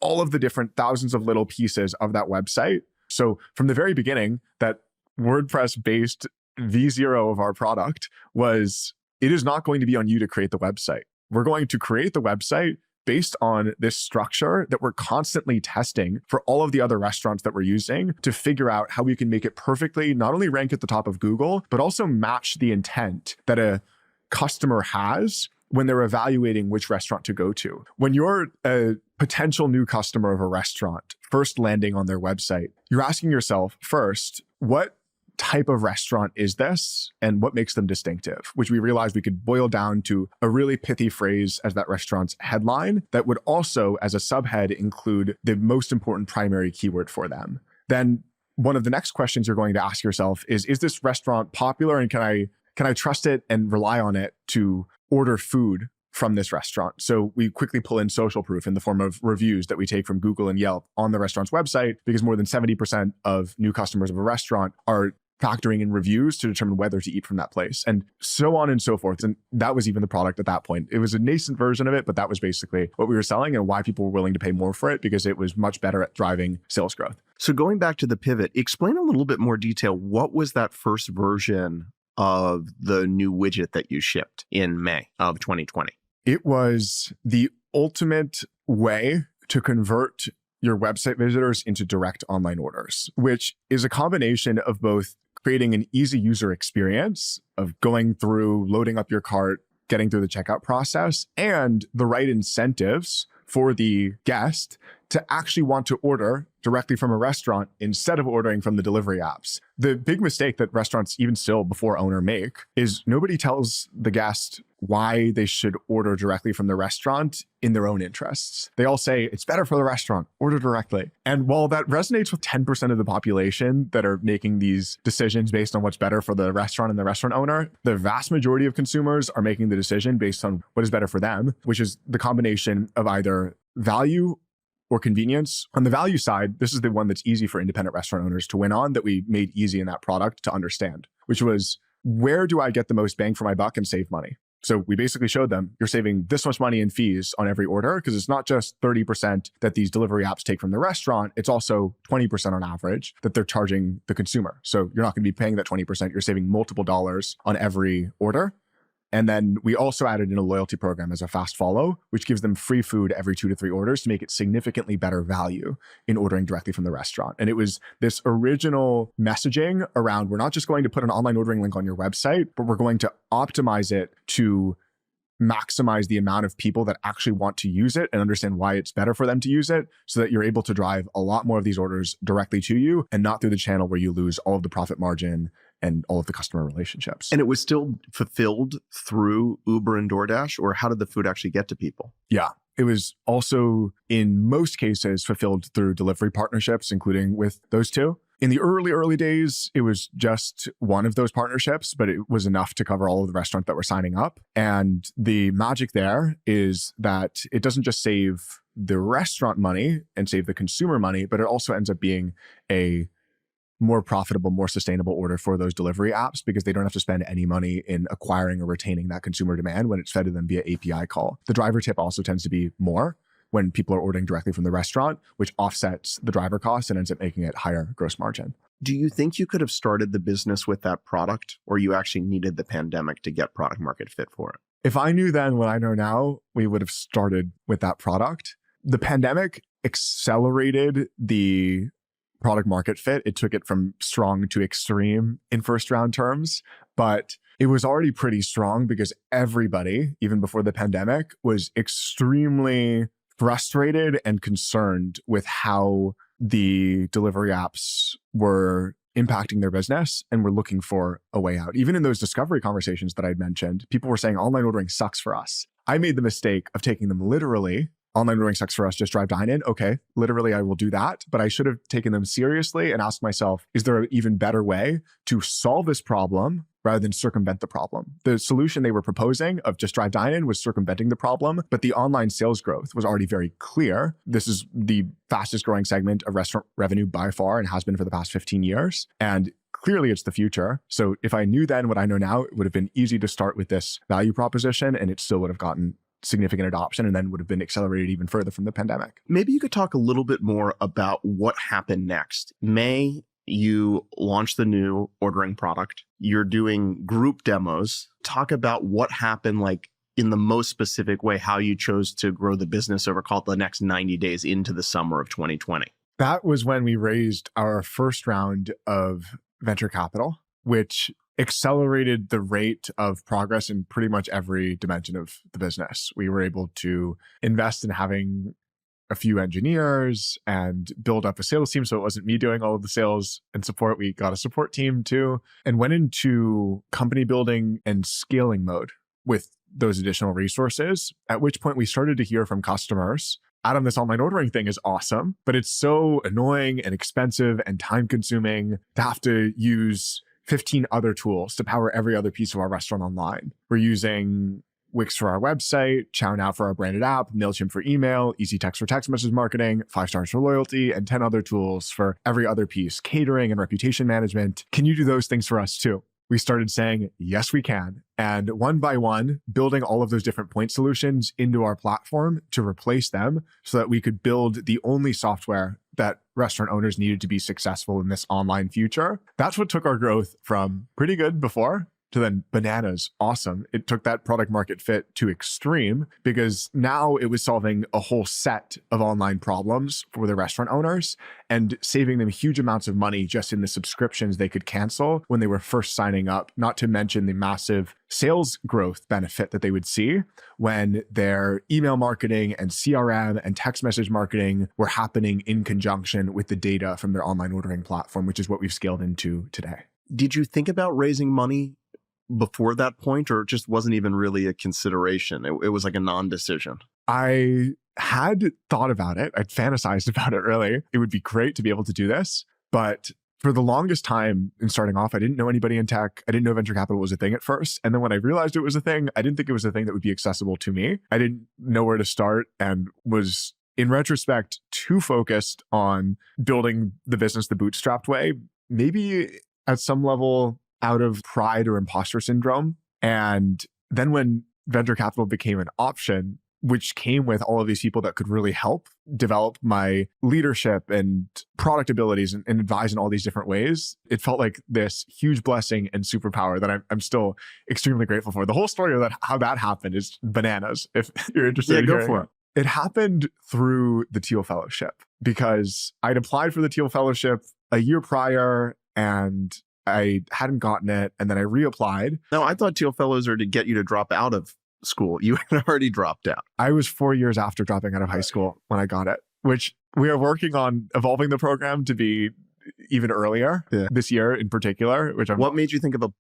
all of the different thousands of little pieces of that website. So from the very beginning, that WordPress-based V0 of our product was, it is not going to be on you to create the website. We're going to create the website based on this structure that we're constantly testing for all of the other restaurants that we're using to figure out how we can make it perfectly, not only rank at the top of Google, but also match the intent that a customer has when they're evaluating which restaurant to go to. When you're a potential new customer of a restaurant, first landing on their website, you're asking yourself first, what type of restaurant is this and what makes them distinctive, which we realized we could boil down to a really pithy phrase as that restaurant's headline that would also, as a subhead, include the most important primary keyword for them. Then one of the next questions you're going to ask yourself is this restaurant popular and can I trust it and rely on it to order food from this restaurant? So we quickly pull in social proof in the form of reviews that we take from Google and Yelp on the restaurant's website, because more than 70% of new customers of a restaurant are factoring in reviews to determine whether to eat from that place, and so on and so forth. And that was even the product at that point. It was a nascent version of it, but that was basically what we were selling and why people were willing to pay more for it, because it was much better at driving sales growth. So going back to the pivot, explain a little bit more detail. What was that first version of the new widget that you shipped in May of 2020? It was the ultimate way to convert your website visitors into direct online orders, which is a combination of both creating an easy user experience of going through, loading up your cart, getting through the checkout process, and the right incentives for the guest to actually want to order directly from a restaurant instead of ordering from the delivery apps. The big mistake that restaurants, even still before Owner, make is nobody tells the guest why they should order directly from the restaurant in their own interests. They all say, it's better for the restaurant, order directly. And while that resonates with 10% of the population that are making these decisions based on what's better for the restaurant and the restaurant owner, the vast majority of consumers are making the decision based on what is better for them, which is the combination of either value or convenience. On the value side, this is the one that's easy for independent restaurant owners to win on, that we made easy in that product to understand, which was, where do I get the most bang for my buck and save money? So we basically showed them, you're saving this much money in fees on every order, because it's not just 30% that these delivery apps take from the restaurant, it's also 20% on average that they're charging the consumer. So you're not going to be paying that 20%, you're saving multiple dollars on every order. And then we also added in a loyalty program as a fast follow, which gives them free food every 2 to 3 orders to make it significantly better value in ordering directly from the restaurant. And it was this original messaging around, we're not just going to put an online ordering link on your website, but we're going to optimize it to maximize the amount of people that actually want to use it and understand why it's better for them to use it, so that you're able to drive a lot more of these orders directly to you and not through the channel where you lose all of the profit margin and all of the customer relationships. And it was still fulfilled through Uber and DoorDash, or how did the food actually get to people? Yeah. It was also, in most cases, fulfilled through delivery partnerships, including with those two. In the early days, it was just one of those partnerships, but it was enough to cover all of the restaurants that were signing up. And the magic there is that it doesn't just save the restaurant money and save the consumer money, but it also ends up being a more profitable, more sustainable order for those delivery apps, because they don't have to spend any money in acquiring or retaining that consumer demand when it's fed to them via API call. The driver tip also tends to be more when people are ordering directly from the restaurant, which offsets the driver cost and ends up making it higher gross margin. Do you think you could have started the business with that product, or you actually needed the pandemic to get product market fit for it? If I knew then what I know now, we would have started with that product. The pandemic accelerated the product market fit. It took it from strong to extreme in first round terms, but it was already pretty strong because everybody, even before the pandemic, was extremely frustrated and concerned with how the delivery apps were impacting their business and were looking for a way out. Even in those discovery conversations that I'd mentioned, people were saying online ordering sucks for us. I made the mistake of taking them literally. Online ordering sucks for us, just drive, dine in. Okay, literally I will do that. But I should have taken them seriously and asked myself, is there an even better way to solve this problem rather than circumvent the problem? The solution they were proposing of just drive, dine in was circumventing the problem, but the online sales growth was already very clear. This is the fastest growing segment of restaurant revenue by far and has been for the past 15 years. And clearly it's the future. So if I knew then what I know now, it would have been easy to start with this value proposition and it still would have gotten significant adoption and then would have been accelerated even further from the pandemic. Maybe you could talk a little bit more about what happened next. May, you launched the new ordering product. You're doing group demos. Talk about what happened, like in the most specific way, how you chose to grow the business over, call it, the next 90 days into the summer of 2020. That was when we raised our first round of venture capital, which accelerated the rate of progress in pretty much every dimension of the business. We were able to invest in having a few engineers and build up a sales team. So it wasn't me doing all of the sales and support. We got a support team too, and went into company building and scaling mode with those additional resources, at which point we started to hear from customers, Adam, this online ordering thing is awesome, but it's so annoying and expensive and time consuming to have to use 15 other tools to power every other piece of our restaurant online. We're using Wix for our website, Chow Now for our branded app, MailChimp for email, Easy Text for text message marketing, 5 Stars for loyalty, and 10 other tools for every other piece, catering and reputation management. Can you do those things for us too? We started saying, yes, we can. And one by one, building all of those different point solutions into our platform to replace them so that we could build the only software that restaurant owners needed to be successful in this online future. That's what took our growth from pretty good before to then bananas, awesome. It took that product market fit to extreme because now it was solving a whole set of online problems for the restaurant owners and saving them huge amounts of money just in the subscriptions they could cancel when they were first signing up, not to mention the massive sales growth benefit that they would see when their email marketing and CRM and text message marketing were happening in conjunction with the data from their online ordering platform, which is what we've scaled into today. Did you think about raising money before that point, or it just wasn't even really a consideration? It was like a non-decision. I had thought about it. I'd fantasized about it really. It would be great to be able to do this. But for the longest time in starting off, I didn't know anybody in tech. I didn't know venture capital was a thing at first. And then when I realized it was a thing, I didn't think it was a thing that would be accessible to me. I didn't know where to start and was, in retrospect, too focused on building the business the bootstrapped way. Maybe at some level out of pride or imposter syndrome. And then when venture capital became an option, which came with all of these people that could really help develop my leadership and product abilities and advise in all these different ways, it felt like this huge blessing and superpower that I'm still extremely grateful for. The whole story of that, how that happened, is bananas. If you're interested in go for it. It happened through the Teal Fellowship because I'd applied for the Teal Fellowship a year prior and I hadn't gotten it, and then I reapplied. No, I thought Teal Fellows are to get you to drop out of school. You had already dropped out. I was 4 years after dropping out of high school when I got it, which we are working on evolving the program to be even earlier this year in particular. What made you think of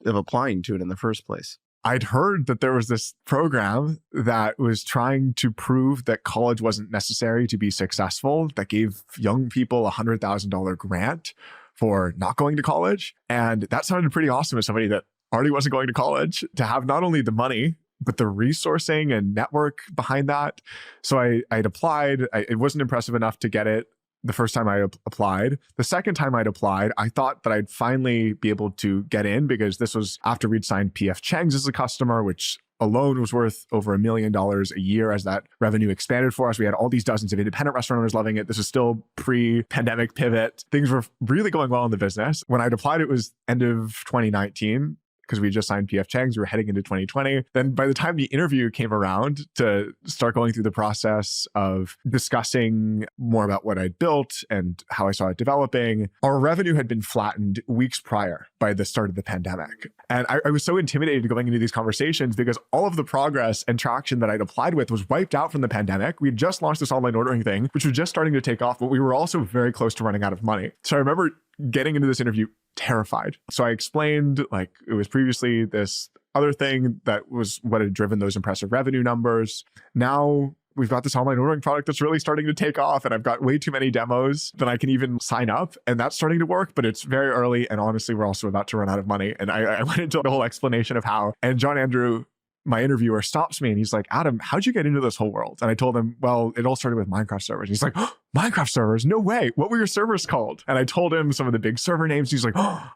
applying to it in the first place? I'd heard that there was this program that was trying to prove that college wasn't necessary to be successful, that gave young people a $100,000 grant for not going to college. And that sounded pretty awesome as somebody that already wasn't going to college, to have not only the money, but the resourcing and network behind that. So I'd applied. It wasn't impressive enough to get it the first time I applied. The second time I'd applied, I thought that I'd finally be able to get in because this was after we'd signed PF Chang's as a customer, which alone was worth over $1 million a year as that revenue expanded for us. We had all these dozens of independent restaurant owners loving it. This was still pre-pandemic pivot. Things were really going well in the business. When I'd applied, it was end of 2019. because we just signed PF Chang's. We were heading into 2020. Then by the time the interview came around to start going through the process of discussing more about what I'd built and how I saw it developing, our revenue had been flattened weeks prior by the start of the pandemic. And I was so intimidated going into these conversations because all of the progress and traction that I'd applied with was wiped out from the pandemic. We had just launched this online ordering thing, which was just starting to take off, but we were also very close to running out of money. So I remember getting into this interview terrified. So I explained like it was previously this other thing that was what had driven those impressive revenue numbers. Now we've got this online ordering product that's really starting to take off, and I've got way too many demos that I can even sign up, and that's starting to work, but it's very early. And honestly, we're also about to run out of money. And I went into the whole explanation of how, and John Andrew, my interviewer, stops me and he's like, Adam, how'd you get into this whole world? And I told him, well, it all started with Minecraft servers. And he's like, oh, Minecraft servers? No way. What were your servers called? And I told him some of the big server names. He's like, oh,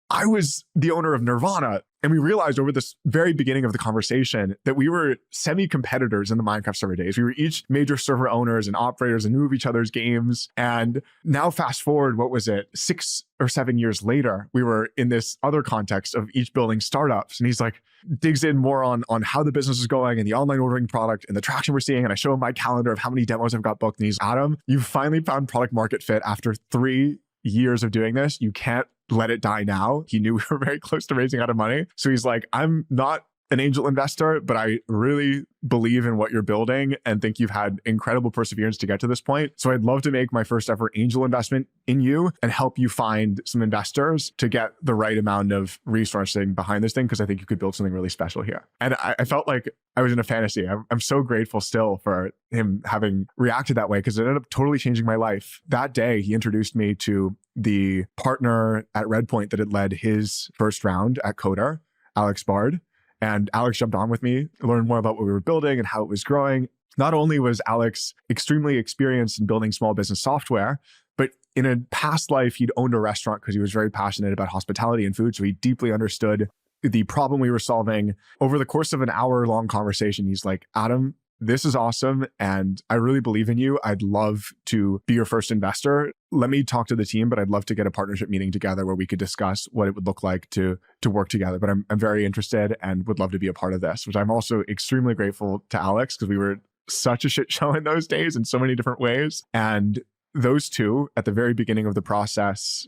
I was the owner of Nirvana. And we realized over this very beginning of the conversation that we were semi-competitors in the Minecraft server days. We were each major server owners and operators and knew of each other's games. And now fast forward, what was it, 6 or 7 years later, we were in this other context of each building startups. And he's like, digs in more on how the business is going and the online ordering product and the traction we're seeing. And I show him my calendar of how many demos I've got booked. And he's, Adam, you finally found product market fit after 3 years of doing this. You can't let it die now. He knew we were very close to raising out of money. So he's like, I'm not an angel investor, but I really believe in what you're building and think you've had incredible perseverance to get to this point. So I'd love to make my first ever angel investment in you and help you find some investors to get the right amount of resourcing behind this thing, because I think you could build something really special here. And I felt like I was in a fantasy. I'm so grateful still for him having reacted that way, because it ended up totally changing my life. That day, he introduced me to the partner at Redpoint that had led his first round at Coder, Alex Bard. And Alex jumped on with me, learned more about what we were building and how it was growing. Not only was Alex extremely experienced in building small business software, but in a past life, he'd owned a restaurant because he was very passionate about hospitality and food. So he deeply understood the problem we were solving. Over the course of an hour-long conversation, he's like, Adam, this is awesome, and I really believe in you. I'd love to be your first investor. Let me talk to the team, but I'd love to get a partnership meeting together where we could discuss what it would look like to work together. But I'm very interested and would love to be a part of this, which I'm also extremely grateful to Alex, because we were such a shit show in those days in so many different ways. And those two, at the very beginning of the process,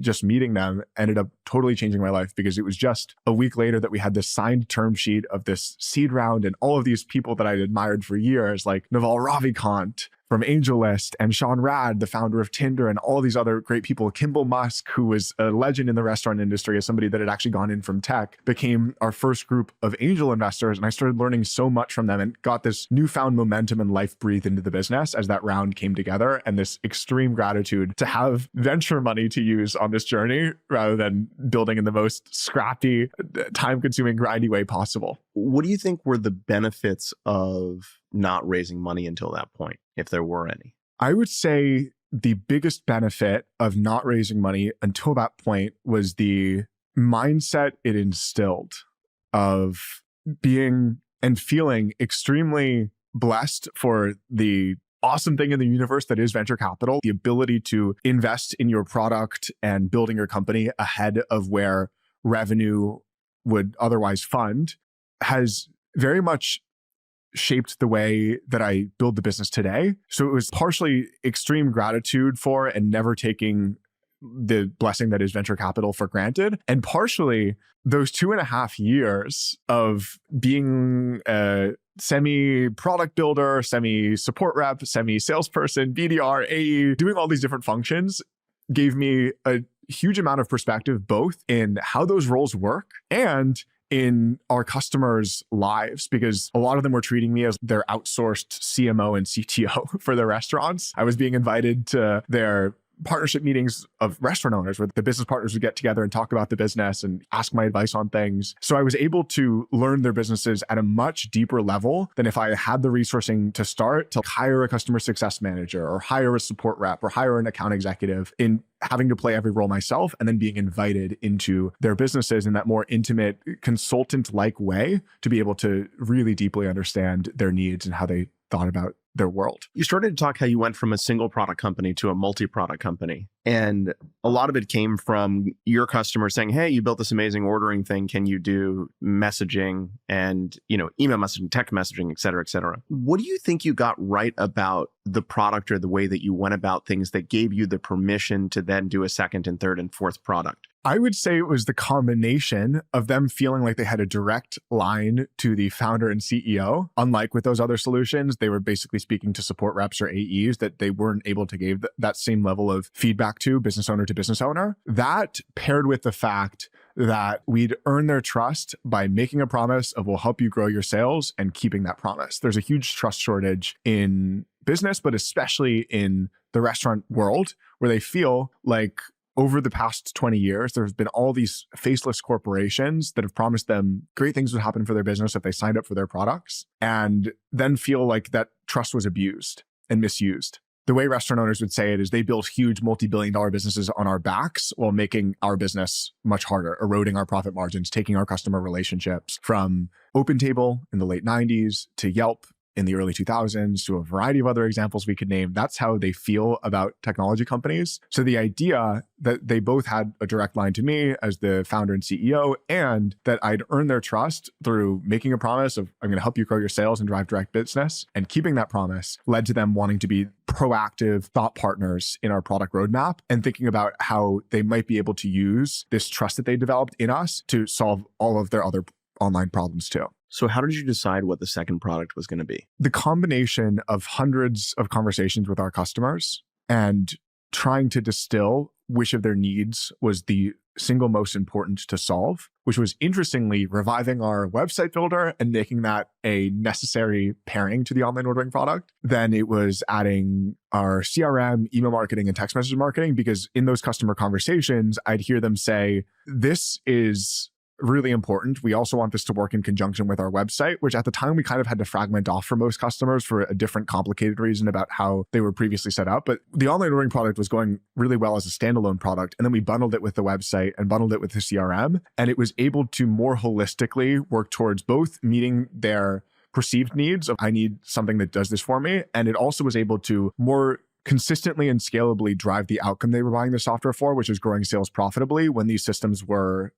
just meeting them ended up totally changing my life, because it was just a week later that we had this signed term sheet of this seed round, and all of these people that I'd admired for years, like Naval Ravikant from AngelList and Sean Rad, the founder of Tinder, and all these other great people. Kimball Musk, who was a legend in the restaurant industry as somebody that had actually gone in from tech, became our first group of angel investors. And I started learning so much from them and got this newfound momentum and life breathed into the business as that round came together, and this extreme gratitude to have venture money to use on this journey rather than building in the most scrappy, time-consuming, grindy way possible. What do you think were the benefits of not raising money until that point, if there were any? I would say the biggest benefit of not raising money until that point was the mindset it instilled of being and feeling extremely blessed for the awesome thing in the universe that is venture capital, the ability to invest in your product and building your company ahead of where revenue would otherwise fund, has very much shaped the way that I build the business today. So it was partially extreme gratitude for and never taking the blessing that is venture capital for granted, and partially those 2.5 years of being a semi-product builder, semi-support rep, semi-salesperson, BDR, AE, doing all these different functions gave me a huge amount of perspective, both in how those roles work and in our customers' lives, because a lot of them were treating me as their outsourced CMO and CTO for their restaurants. I was being invited to their partnership meetings of restaurant owners where the business partners would get together and talk about the business and ask my advice on things. So I was able to learn their businesses at a much deeper level than if I had the resourcing to start to hire a customer success manager or hire a support rep or hire an account executive, in having to play every role myself and then being invited into their businesses in that more intimate consultant-like way to be able to really deeply understand their needs and how they thought about their world. You started to talk how you went from a single product company to a multi-product company. And a lot of it came from your customers saying, hey, you built this amazing ordering thing. Can you do messaging and, email messaging, text messaging, et cetera, et cetera. What do you think you got right about the product or the way that you went about things that gave you the permission to then do a second and third and fourth product? I would say it was the combination of them feeling like they had a direct line to the founder and CEO. Unlike with those other solutions, they were basically speaking to support reps or AEs that they weren't able to give that same level of feedback to business owner to business owner. That paired with the fact that we'd earn their trust by making a promise of we'll help you grow your sales and keeping that promise. There's a huge trust shortage in business, but especially in the restaurant world, where they feel like over the past 20 years, there's been all these faceless corporations that have promised them great things would happen for their business if they signed up for their products, and then feel like that trust was abused and misused. The way restaurant owners would say it is they built huge multi-billion-dollar businesses on our backs while making our business much harder, eroding our profit margins, taking our customer relationships from OpenTable in the late 90s to Yelp in the early 2000s to a variety of other examples we could name. That's how they feel about technology companies. So the idea that they both had a direct line to me as the founder and CEO, and that I'd earn their trust through making a promise of I'm going to help you grow your sales and drive direct business, and keeping that promise led to them wanting to be proactive thought partners in our product roadmap and thinking about how they might be able to use this trust that they developed in us to solve all of their other online problems too. So how did you decide what the second product was going to be? The combination of hundreds of conversations with our customers and trying to distill which of their needs was the single most important to solve, which was interestingly reviving our website builder and making that a necessary pairing to the online ordering product. Then it was adding our CRM, email marketing, and text message marketing, because in those customer conversations, I'd hear them say, this is really important. We also want this to work in conjunction with our website, which at the time we kind of had to fragment off for most customers for a different complicated reason about how they were previously set up. But the online ordering product was going really well as a standalone product. And then we bundled it with the website and bundled it with the CRM. And it was able to more holistically work towards both meeting their perceived needs of I need something that does this for me. And it also was able to more consistently and scalably drive the outcome they were buying the software for, which is growing sales profitably when these systems were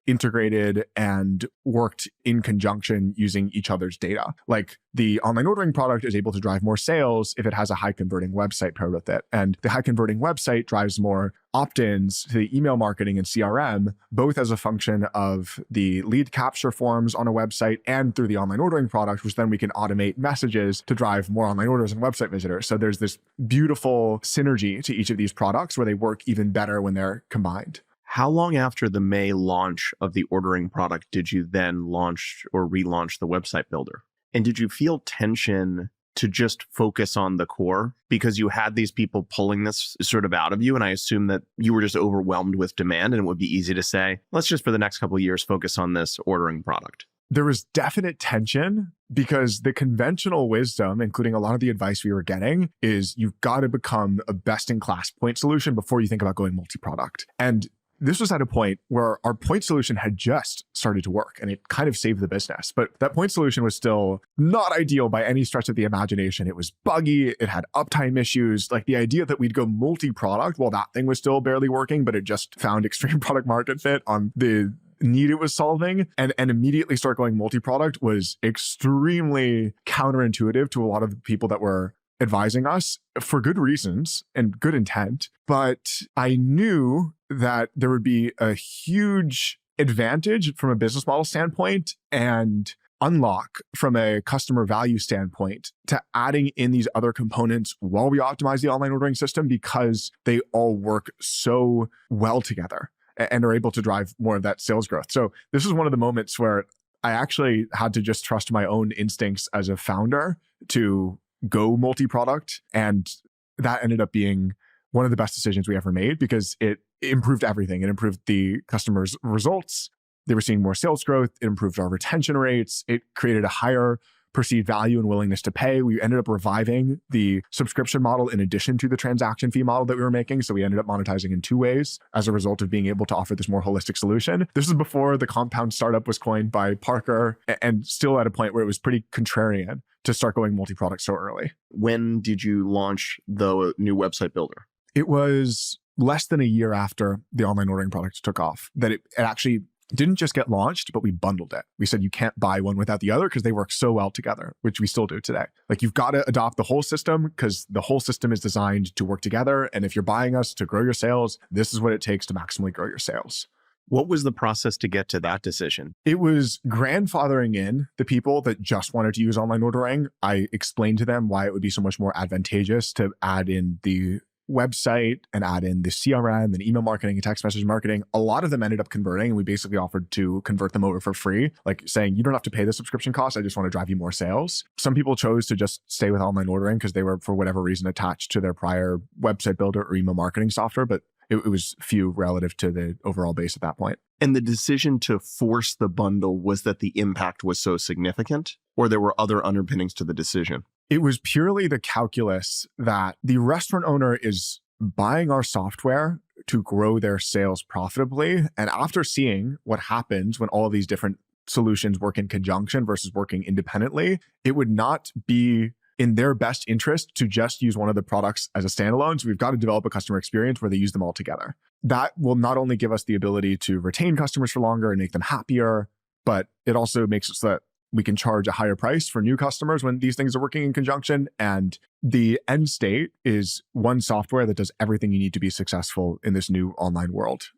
integrated and worked in conjunction using each other's data. Like the online ordering product is able to drive more sales if it has a high converting website paired with it. And the high converting website drives more opt-ins to the email marketing and CRM, both as a function of the lead capture forms on a website and through the online ordering product, which then we can automate messages to drive more online orders and website visitors. So there's this beautiful synergy to each of these products where they work even better when they're combined. How long after the May launch of the ordering product did you then launch or relaunch the website builder? And did you feel tension to just focus on the core because you had these people pulling this sort of out of you? And I assume that you were just overwhelmed with demand and it would be easy to say, let's just for the next couple of years focus on this ordering product. There was definite tension because the conventional wisdom, including a lot of the advice we were getting, is you've got to become a best-in-class point solution before you think about going multi-product. And this was at a point where our point solution had just started to work and it kind of saved the business. But that point solution was still not ideal by any stretch of the imagination. It was buggy. It had uptime issues. Like the idea that we'd go multi-product, well, that thing was still barely working, but it just found extreme product market fit on the need it was solving and immediately start going multi-product was extremely counterintuitive to a lot of the people that were advising us for good reasons and good intent. But I knew that there would be a huge advantage from a business model standpoint and unlock from a customer value standpoint to adding in these other components while we optimize the online ordering system because they all work so well together and are able to drive more of that sales growth. So this is one of the moments where I actually had to just trust my own instincts as a founder to go multi-product. And that ended up being one of the best decisions we ever made because it improved everything. It improved the customers' results. They were seeing more sales growth. It improved our retention rates. It created a higher perceived value and willingness to pay. We ended up reviving the subscription model in addition to the transaction fee model that we were making. So we ended up monetizing in two ways as a result of being able to offer this more holistic solution. This is before the compound startup was coined by Parker and still at a point where it was pretty contrarian to start going multi-product so early. When did you launch the new website builder? It was less than a year after the online ordering product took off that it actually didn't just get launched, but we bundled it. We said you can't buy one without the other because they work so well together, which we still do today. Like you've got to adopt the whole system because the whole system is designed to work together. And if you're buying us to grow your sales, this is what it takes to maximally grow your sales. What was the process to get to that decision? It was grandfathering in the people that just wanted to use online ordering. I explained to them why it would be so much more advantageous to add in the website and add in the CRM and email marketing and text message marketing. A lot of them ended up converting, and we basically offered to convert them over for free, like saying, you don't have to pay the subscription cost. I just want to drive you more sales. Some people chose to just stay with online ordering because they were, for whatever reason, attached to their prior website builder or email marketing software, but it was few relative to the overall base at that point. And the decision to force the bundle was that the impact was so significant, or there were other underpinnings to the decision? It was purely the calculus that the restaurant owner is buying our software to grow their sales profitably. And after seeing what happens when all of these different solutions work in conjunction versus working independently, it would not be in their best interest to just use one of the products as a standalone. So we've got to develop a customer experience where they use them all together. That will not only give us the ability to retain customers for longer and make them happier, but it also makes it so that we can charge a higher price for new customers when these things are working in conjunction. And the end state is one software that does everything you need to be successful in this new online world.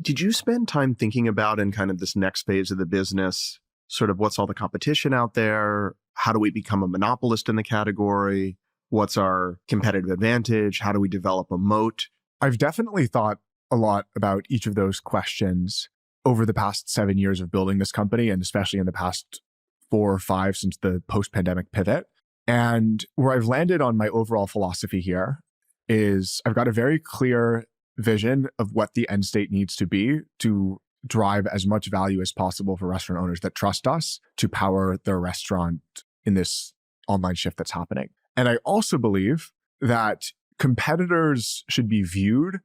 Did you spend time thinking about in kind of this next phase of the business, sort of what's all the competition out there? How do we become a monopolist in the category? What's our competitive advantage? How do we develop a moat? I've definitely thought a lot about each of those questions over the past 7 years of building this company, and especially in the past 4 or 5 since the post-pandemic pivot. And where I've landed on my overall philosophy here is I've got a very clear vision of what the end state needs to be to drive as much value as possible for restaurant owners that trust us to power their restaurant in this online shift that's happening. And I also believe that competitors should be viewed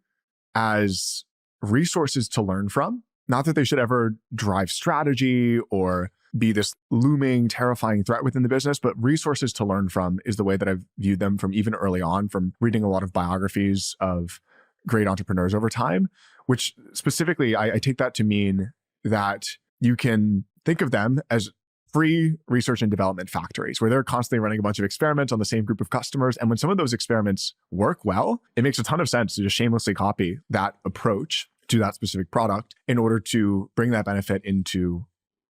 as resources to learn from, not that they should ever drive strategy or be this looming, terrifying threat within the business, but resources to learn from is the way that I've viewed them from even early on, from reading a lot of biographies of great entrepreneurs over time, which specifically, I take that to mean that you can think of them as free research and development factories where they're constantly running a bunch of experiments on the same group of customers. And when some of those experiments work well, it makes a ton of sense to just shamelessly copy that approach to that specific product in order to bring that benefit into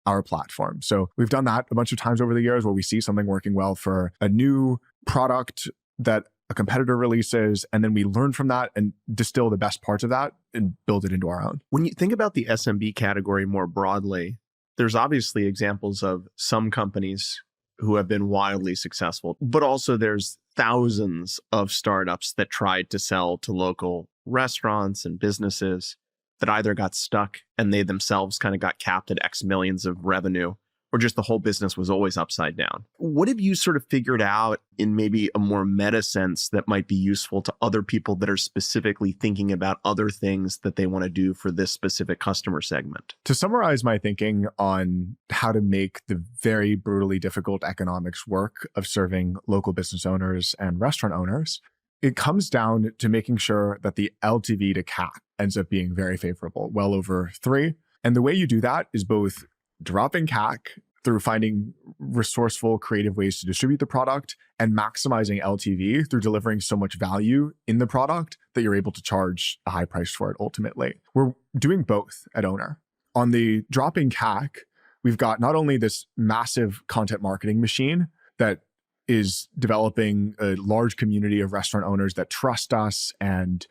our platform. So we've done that a bunch of times over the years where we see something working well for a new product that a competitor releases, and then we learn from that and distill the best parts of that and build it into our own. When you think about the SMB category more broadly, there's obviously examples of some companies who have been wildly successful, but also there's thousands of startups that tried to sell to local restaurants and businesses that either got stuck and they themselves kind of got capped at X millions of revenue, or just the whole business was always upside down. What have you sort of figured out in maybe a more meta sense that might be useful to other people that are specifically thinking about other things that they want to do for this specific customer segment? To summarize my thinking on how to make the very brutally difficult economics work of serving local business owners and restaurant owners, it comes down to making sure that the LTV to CAC ends up being very favorable, well over 3. And the way you do that is both dropping CAC through finding resourceful, creative ways to distribute the product, and maximizing LTV through delivering so much value in the product that you're able to charge a high price for it ultimately. We're doing both at Owner. On the dropping CAC, we've got not only this massive content marketing machine that is developing a large community of restaurant owners that trust us and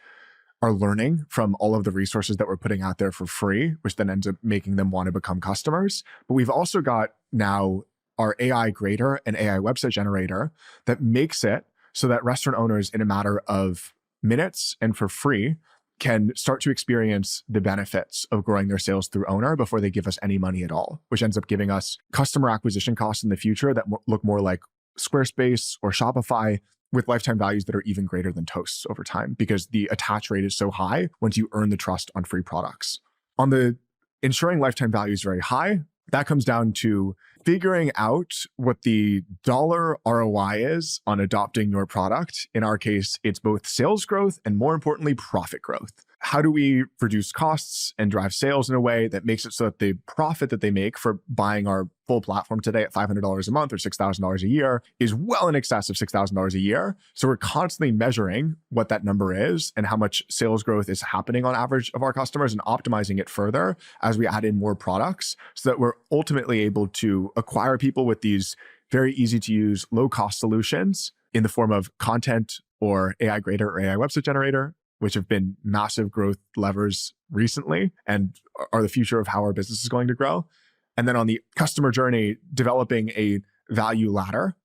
are learning from all of the resources that we're putting out there for free, which then ends up making them want to become customers. But we've also got now our AI grader and AI website generator that makes it so that restaurant owners in a matter of minutes and for free can start to experience the benefits of growing their sales through Owner before they give us any money at all, which ends up giving us customer acquisition costs in the future that look more like Squarespace or Shopify, with lifetime values that are even greater than Toast's over time, because the attach rate is so high once you earn the trust on free products. On the ensuring lifetime value is very high, that comes down to figuring out what the dollar ROI is on adopting your product. In our case, it's both sales growth and, more importantly, profit growth. How do we reduce costs and drive sales in a way that makes it so that the profit that they make for buying our full platform today at $500 a month or $6,000 a year is well in excess of $6,000 a year? So we're constantly measuring what that number is and how much sales growth is happening on average of our customers and optimizing it further as we add in more products so that we're ultimately able to acquire people with these very easy to use, low cost solutions in the form of content or AI grader or AI website generator, which have been massive growth levers recently and are the future of how our business is going to grow. And then on the customer journey, developing a value ladder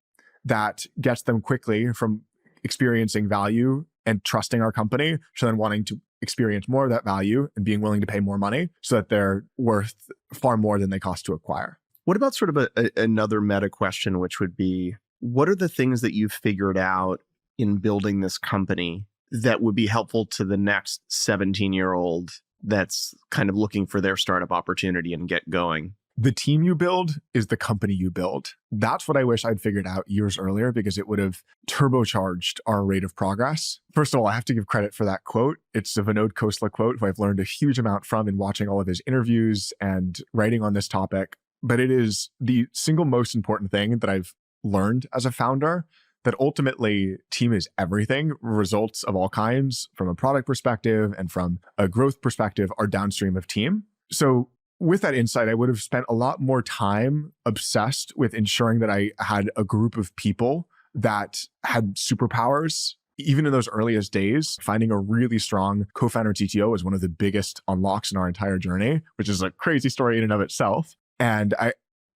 that gets them quickly from experiencing value and trusting our company to then wanting to experience more of that value and being willing to pay more money so that they're worth far more than they cost to acquire. What about sort of another meta question, which would be, what are the things that you've figured out in building this company that would be helpful to the next 17-year-old that's kind of looking for their startup opportunity and get going? The team you build is the company you build. That's what I wish I'd figured out years earlier, because it would have turbocharged our rate of progress. First of all, I have to give credit for that quote. It's a Vinod Khosla quote, who I've learned a huge amount from in watching all of his interviews and writing on this topic. But it is the single most important thing that I've learned as a founder, that ultimately team is everything. Results of all kinds from a product perspective and from a growth perspective are downstream of team. So with that insight, I would have spent a lot more time obsessed with ensuring that I had a group of people that had superpowers. Even in those earliest days, finding a really strong co-founder CTO was one of the biggest unlocks in our entire journey, which is a crazy story in and of itself. And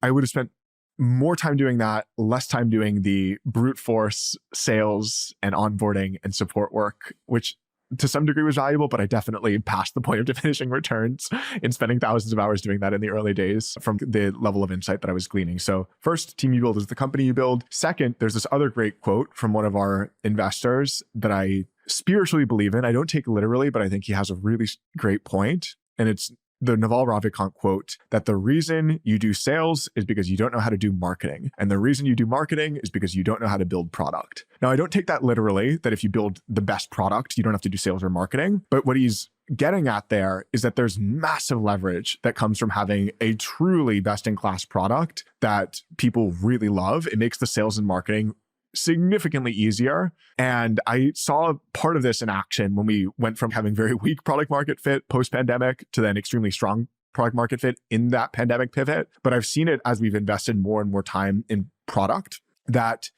I would have spent more time doing that, less time doing the brute force sales and onboarding and support work, which to some degree was valuable, but I definitely passed the point of diminishing returns in spending thousands of hours doing that in the early days from the level of insight that I was gleaning. So first, team you build is the company you build. Second, there's this other great quote from one of our investors that I spiritually believe in. I don't take literally, but I think he has a really great point. And it's the Naval Ravikant quote that the reason you do sales is because you don't know how to do marketing. And the reason you do marketing is because you don't know how to build product. Now, I don't take that literally, that if you build the best product, you don't have to do sales or marketing. But what he's getting at there is that there's massive leverage that comes from having a truly best-in-class product that people really love. It makes the sales and marketing significantly easier. And I saw part of this in action when we went from having very weak product market fit post-pandemic to then extremely strong product market fit in that pandemic pivot. But I've seen it as we've invested more and more time in product, that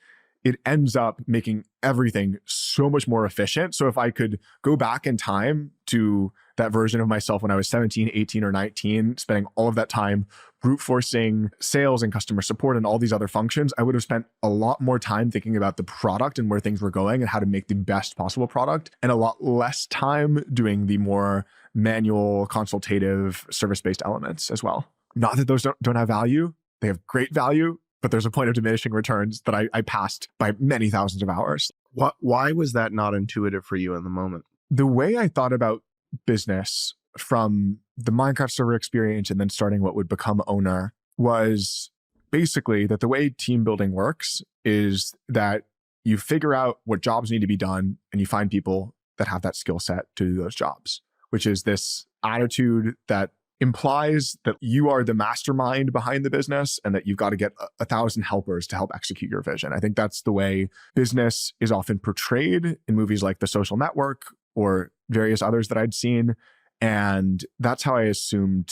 it ends up making everything so much more efficient. So if I could go back in time to that version of myself when I was 17, 18, or 19, spending all of that time brute forcing sales and customer support and all these other functions, I would have spent a lot more time thinking about the product and where things were going and how to make the best possible product, and a lot less time doing the more manual, consultative, service-based elements as well. Not that those don't have value. They have great value, but there's a point of diminishing returns that I passed by many thousands of hours. Why was that not intuitive for you in the moment? The way I thought about business from the Minecraft server experience and then starting what would become Owner was basically that the way team building works is that you figure out what jobs need to be done and you find people that have that skill set to do those jobs, which is this attitude that implies that you are the mastermind behind the business and that you've got to get 1,000 helpers to help execute your vision. I think that's the way business is often portrayed in movies like The Social Network or various others that I'd seen. And that's how I assumed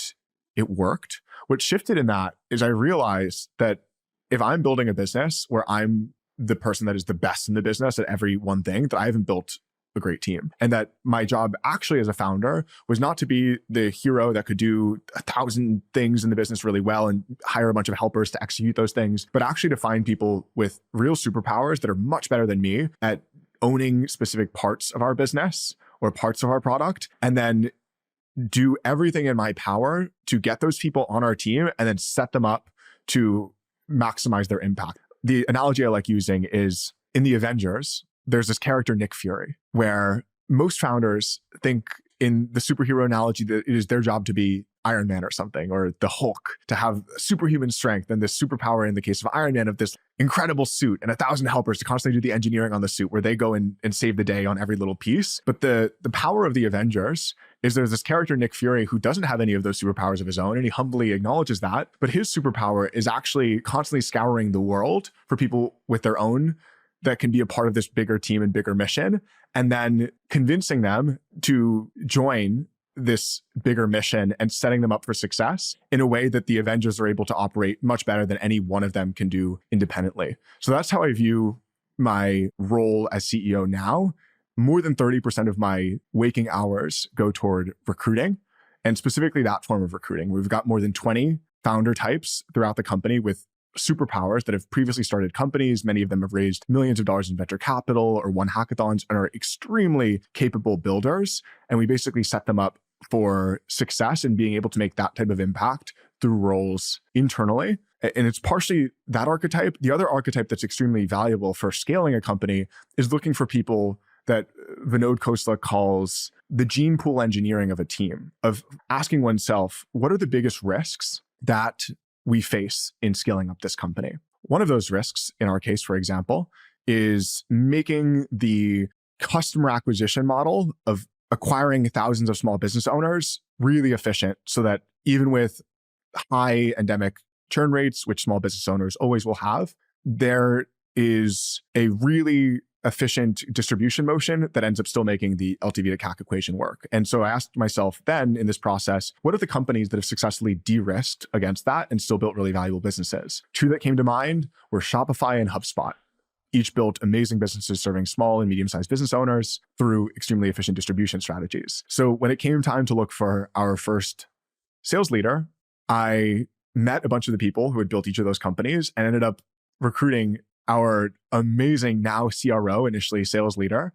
it worked. What shifted in that is I realized that if I'm building a business where I'm the person that is the best in the business at every one thing, that I haven't built a great team. And that my job actually as a founder was not to be the hero that could do 1,000 things in the business really well and hire a bunch of helpers to execute those things, but actually to find people with real superpowers that are much better than me at owning specific parts of our business or parts of our product, and then do everything in my power to get those people on our team and then set them up to maximize their impact. The analogy I like using is in the Avengers, there's this character, Nick Fury, where most founders think in the superhero analogy that it is their job to be Iron Man or something, or the Hulk to have superhuman strength, and this superpower in the case of Iron Man of this incredible suit and 1,000 helpers to constantly do the engineering on the suit where they go and save the day on every little piece. But the power of the Avengers is there's this character, Nick Fury, who doesn't have any of those superpowers of his own, and he humbly acknowledges that. But his superpower is actually constantly scouring the world for people with their own that can be a part of this bigger team and bigger mission, and then convincing them to join this bigger mission and setting them up for success in a way that the Avengers are able to operate much better than any one of them can do independently. So that's how I view my role as CEO now. More than 30% of my waking hours go toward recruiting, and specifically that form of recruiting. We've got more than 20 founder types throughout the company with superpowers that have previously started companies. Many of them have raised millions of dollars in venture capital or won hackathons and are extremely capable builders. And we basically set them up for success and being able to make that type of impact through roles internally. And it's partially that archetype. The other archetype that's extremely valuable for scaling a company is looking for people that Vinod Khosla calls the gene pool engineering of a team, of asking oneself, what are the biggest risks that we face in scaling up this company? One of those risks, in our case, for example, is making the customer acquisition model of acquiring thousands of small business owners really efficient so that even with high endemic churn rates, which small business owners always will have, there is a really efficient distribution motion that ends up still making the LTV to CAC equation work. And so I asked myself then in this process, what are the companies that have successfully de-risked against that and still built really valuable businesses? Two that came to mind were Shopify and HubSpot. Each built amazing businesses serving small and medium-sized business owners through extremely efficient distribution strategies. So when it came time to look for our first sales leader, I met a bunch of the people who had built each of those companies and ended up recruiting our amazing now CRO, initially sales leader,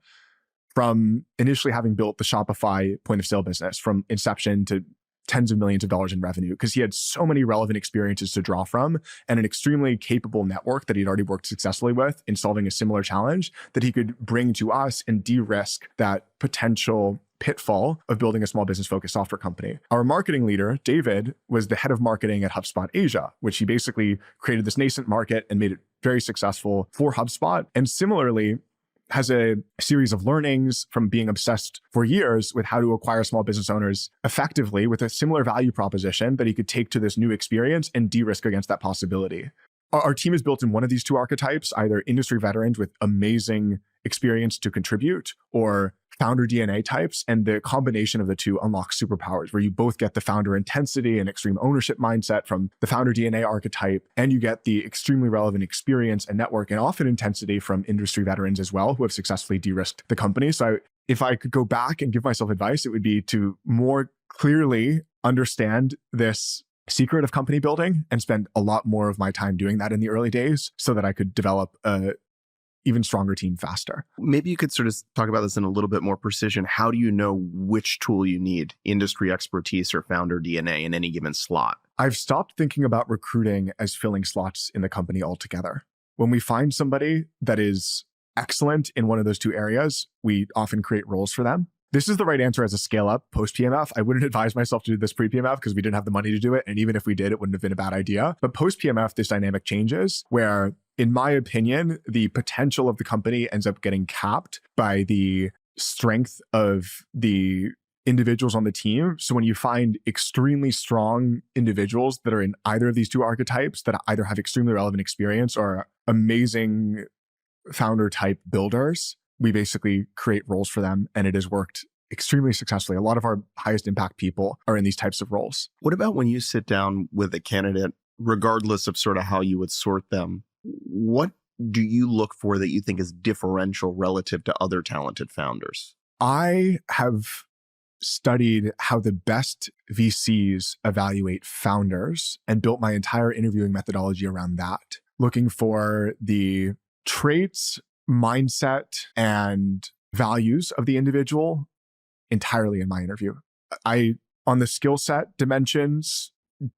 from initially having built the Shopify point of sale business from inception to tens of millions of dollars in revenue, because he had so many relevant experiences to draw from and an extremely capable network that he'd already worked successfully with in solving a similar challenge that he could bring to us and de-risk that potential pitfall of building a small business focused software company. Our marketing leader, David, was the head of marketing at HubSpot Asia, which he basically created this nascent market and made it very successful for HubSpot. And similarly, has a series of learnings from being obsessed for years with how to acquire small business owners effectively with a similar value proposition that he could take to this new experience and de-risk against that possibility. Our team is built in one of these two archetypes, either industry veterans with amazing experience to contribute or founder DNA types, and the combination of the two unlocks superpowers where you both get the founder intensity and extreme ownership mindset from the founder DNA archetype, and you get the extremely relevant experience and network and often intensity from industry veterans as well who have successfully de-risked the company. So if I could go back and give myself advice, it would be to more clearly understand this secret of company building and spend a lot more of my time doing that in the early days so that I could develop a even stronger team faster. Maybe you could sort of talk about this in a little bit more precision. How do you know which tool you need, industry expertise or founder DNA in any given slot? I've stopped thinking about recruiting as filling slots in the company altogether. When we find somebody that is excellent in one of those two areas, we often create roles for them. This is the right answer as a scale up post PMF. I wouldn't advise myself to do this pre PMF because we didn't have the money to do it. And even if we did, it wouldn't have been a bad idea. But post PMF, this dynamic changes where, in my opinion, the potential of the company ends up getting capped by the strength of the individuals on the team. So when you find extremely strong individuals that are in either of these two archetypes that either have extremely relevant experience or amazing founder type builders, we basically create roles for them, and it has worked extremely successfully. A lot of our highest impact people are in these types of roles. What about when you sit down with a candidate, regardless of sort of how you would sort them, what do you look for that you think is differential relative to other talented founders? I have studied how the best VCs evaluate founders and built my entire interviewing methodology around that, looking for the traits, mindset, and values of the individual entirely in my interview. I, on the skill set dimensions,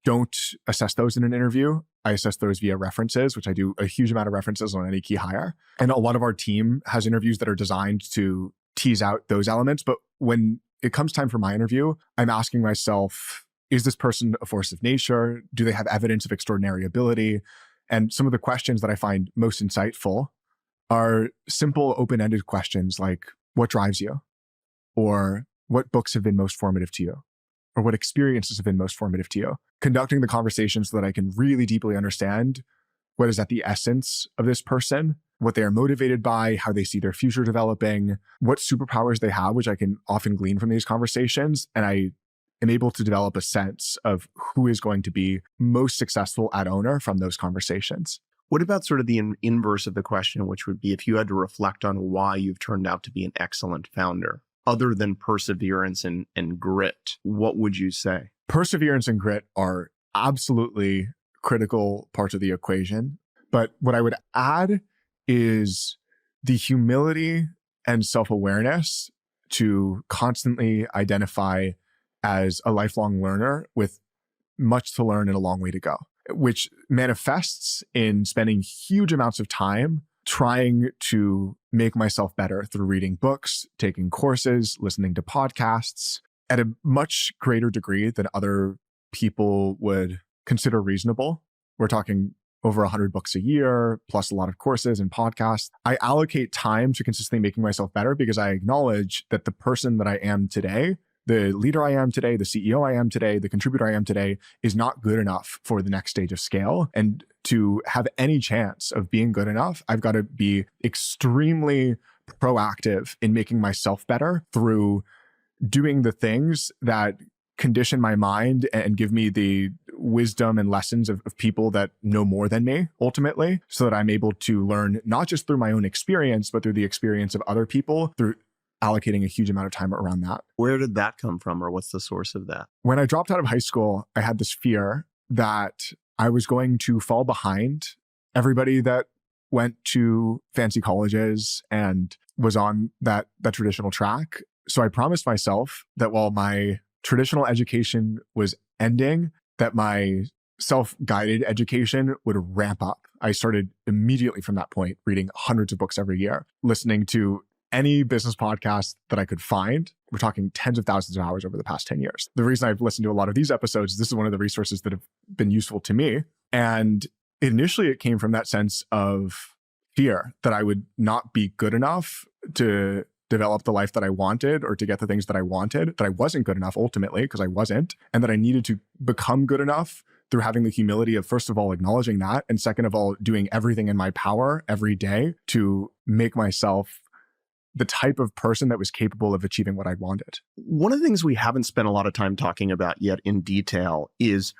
don't assess those in an interview. I assess those via references, which I do a huge amount of references on any key hire. And a lot of our team has interviews that are designed to tease out those elements. But when it comes time for my interview, I'm asking myself, Is this person a force of nature? Do they have evidence of extraordinary ability? And some of the questions that I find most insightful are simple, open-ended questions like, what drives you? Or what books have been most formative to you? Or what experiences have been most formative to you? Conducting the conversation so that I can really deeply understand what is at the essence of this person, what they are motivated by, how they see their future developing, what superpowers they have, which I can often glean from these conversations. And I am able to develop a sense of who is going to be most successful at owner from those conversations. What about sort of the inverse of the question, which would be if you had to reflect on why you've turned out to be an excellent founder, other than perseverance and grit, what would you say? Perseverance and grit are absolutely critical parts of the equation. But what I would add is the humility and self-awareness to constantly identify as a lifelong learner with much to learn and a long way to go, which manifests in spending huge amounts of time trying to make myself better through reading books, taking courses, listening to podcasts at a much greater degree than other people would consider reasonable. We're talking over 100 books a year, plus a lot of courses and podcasts. I allocate time to consistently making myself better because I acknowledge that the person that I am today, the leader I am today, the CEO I am today, the contributor I am today is not good enough for the next stage of scale. And to have any chance of being good enough, I've got to be extremely proactive in making myself better through doing the things that condition my mind and give me the wisdom and lessons of people that know more than me ultimately, so that I'm able to learn not just through my own experience, but through the experience of other people through allocating a huge amount of time around that. Where did that come from, or what's the source of that? When I dropped out of high school, I had this fear that I was going to fall behind everybody that went to fancy colleges and was on that traditional track. So I promised myself that while my traditional education was ending, that my self-guided education would ramp up. I started immediately from that point, reading hundreds of books every year, listening to any business podcast that I could find. We're talking tens of thousands of hours over the past 10 years. The reason I've listened to a lot of these episodes is this is one of the resources that have been useful to me. And initially it came from that sense of fear that I would not be good enough to develop the life that I wanted or to get the things that I wanted, that I wasn't good enough ultimately because I wasn't, and that I needed to become good enough through having the humility of, first of all, acknowledging that, and second of all, doing everything in my power every day to make myself the type of person that was capable of achieving what I wanted. One of the things we haven't spent a lot of time talking about yet in detail is,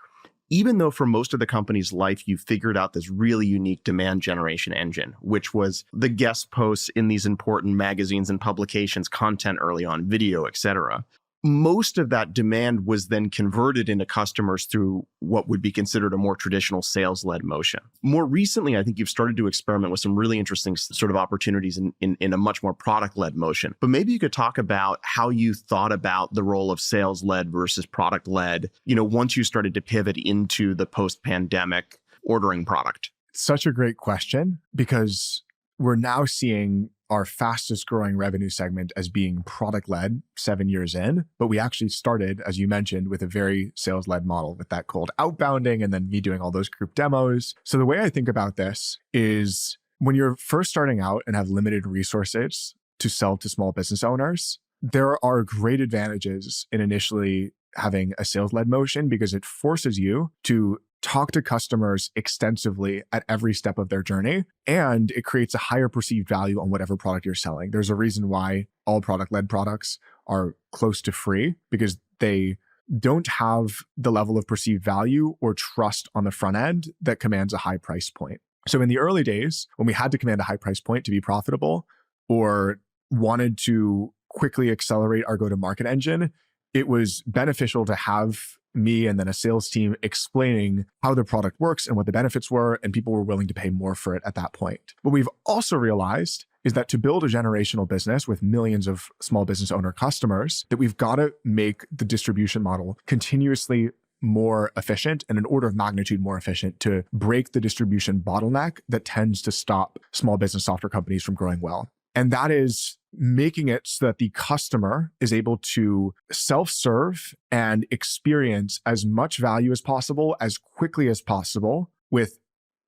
even though for most of the company's life, you figured out this really unique demand generation engine, which was the guest posts in these important magazines and publications, content early on, video, et cetera. Most of that demand was then converted into customers through what would be considered a more traditional sales-led motion. More recently, I think you've started to experiment with some really interesting sort of opportunities in a much more product-led motion. But maybe you could talk about how you thought about the role of sales-led versus product-led, once you started to pivot into the post-pandemic ordering product. Such a great question, because we're now seeing our fastest growing revenue segment as being product-led 7 years in, but we actually started, as you mentioned, with a very sales-led model with that cold outbounding and then me doing all those group demos. So the way I think about this is when you're first starting out and have limited resources to sell to small business owners, there are great advantages in initially having a sales-led motion because it forces you to talk to customers extensively at every step of their journey, and it creates a higher perceived value on whatever product you're selling. There's a reason why all product-led products are close to free, because they don't have the level of perceived value or trust on the front end that commands a high price point. So in the early days, when we had to command a high price point to be profitable or wanted to quickly accelerate our go-to-market engine, it was beneficial to have me and then a sales team explaining how the product works and what the benefits were, and people were willing to pay more for it at that point. What we've also realized is that to build a generational business with millions of small business owner customers, that we've got to make the distribution model continuously more efficient and an order of magnitude more efficient to break the distribution bottleneck that tends to stop small business software companies from growing well. And that is making it so that the customer is able to self-serve and experience as much value as possible, as quickly as possible with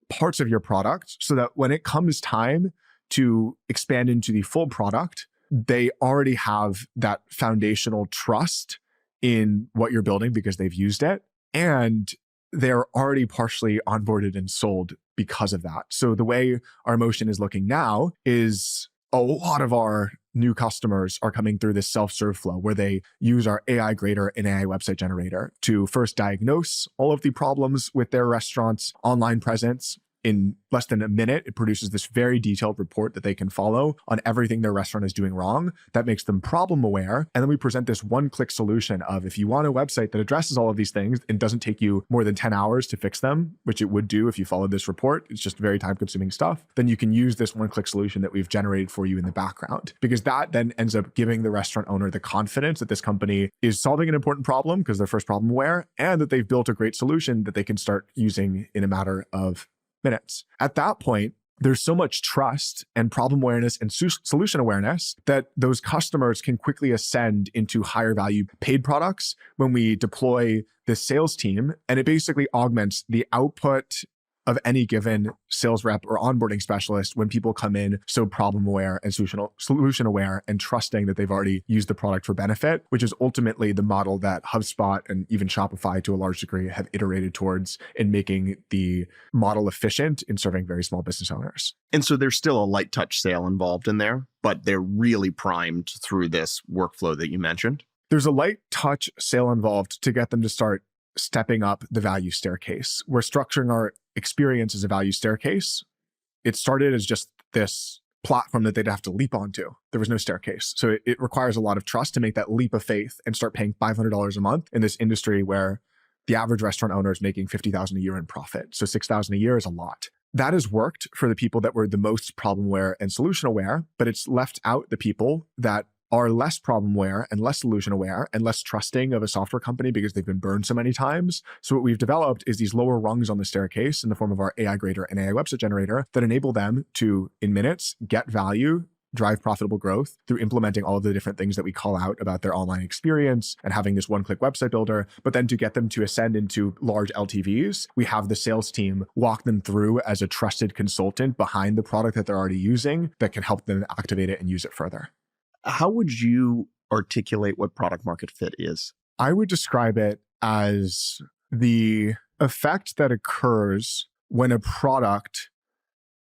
parts of your product, so that when it comes time to expand into the full product, they already have that foundational trust in what you're building because they've used it. And they're already partially onboarded and sold because of that. So the way our motion is looking now is a lot of our new customers are coming through this self-serve flow where they use our AI grader and AI website generator to first diagnose all of the problems with their restaurant's online presence. In less than a minute, it produces this very detailed report that they can follow on everything their restaurant is doing wrong. That makes them problem aware. And then we present this one-click solution of, if you want a website that addresses all of these things and doesn't take you more than 10 hours to fix them, which it would do if you followed this report, it's just very time-consuming stuff, then you can use this one-click solution that we've generated for you in the background. Because that then ends up giving the restaurant owner the confidence that this company is solving an important problem because they're first problem aware, and that they've built a great solution that they can start using in a matter of minutes. At that point, there's so much trust and problem awareness and solution awareness that those customers can quickly ascend into higher value paid products when we deploy this sales team. And it basically augments the output of any given sales rep or onboarding specialist when people come in so problem aware and solution aware and trusting that they've already used the product for benefit, which is ultimately the model that HubSpot and even Shopify to a large degree have iterated towards in making the model efficient in serving very small business owners. And so there's still a light touch sale involved in there, but they're really primed through this workflow that you mentioned. There's a light touch sale involved to get them to start stepping up the value staircase. We're structuring our experience as a value staircase. It started as just this platform that they'd have to leap onto. There was no staircase. So it requires a lot of trust to make that leap of faith and start paying $500 a month in this industry where the average restaurant owner is making $50,000 a year in profit. So $6,000 a year is a lot. That has worked for the people that were the most problem aware and solution aware, but it's left out the people that are less problem aware and less solution aware and less trusting of a software company because they've been burned so many times. So what we've developed is these lower rungs on the staircase in the form of our AI grader and AI website generator that enable them to, in minutes, get value, drive profitable growth through implementing all of the different things that we call out about their online experience and having this one-click website builder. But then to get them to ascend into large LTVs, we have the sales team walk them through as a trusted consultant behind the product that they're already using that can help them activate it and use it further. How would you articulate what product market fit is? I would describe it as the effect that occurs when a product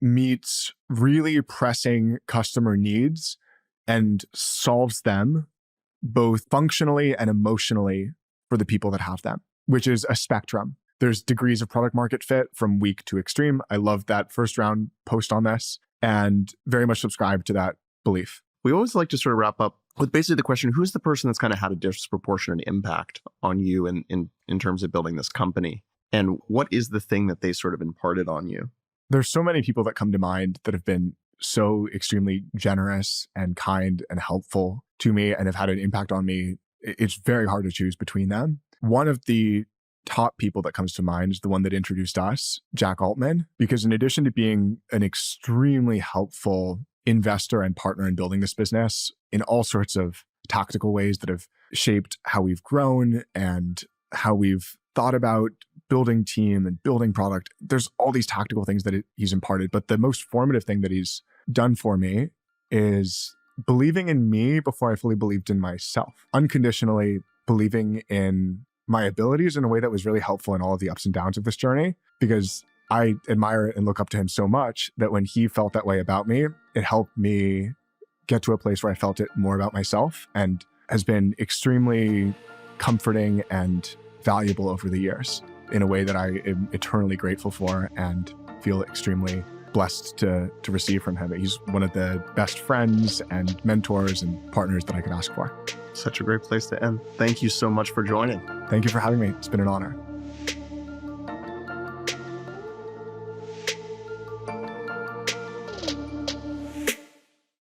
meets really pressing customer needs and solves them both functionally and emotionally for the people that have them, which is a spectrum. There's degrees of product market fit from weak to extreme. I love that first round post on this and very much subscribe to that belief. We always like to sort of wrap up with basically the question, who's the person that's kind of had a disproportionate impact on you in terms of building this company? And what is the thing that they sort of imparted on you? There's so many people that come to mind that have been so extremely generous and kind and helpful to me and have had an impact on me. It's very hard to choose between them. One of the top people that comes to mind is the one that introduced us, Jack Altman, because in addition to being an extremely helpful investor and partner in building this business in all sorts of tactical ways that have shaped how we've grown and how we've thought about building team and building product. There's all these tactical things that he's imparted, but the most formative thing that he's done for me is believing in me before I fully believed in myself, unconditionally believing in my abilities in a way that was really helpful in all of the ups and downs of this journey, because I admire and look up to him so much that when he felt that way about me, it helped me get to a place where I felt it more about myself and has been extremely comforting and valuable over the years in a way that I am eternally grateful for and feel extremely blessed to receive from him. He's one of the best friends and mentors and partners that I could ask for. Such a great place to end. Thank you so much for joining. Thank you for having me. It's been an honor.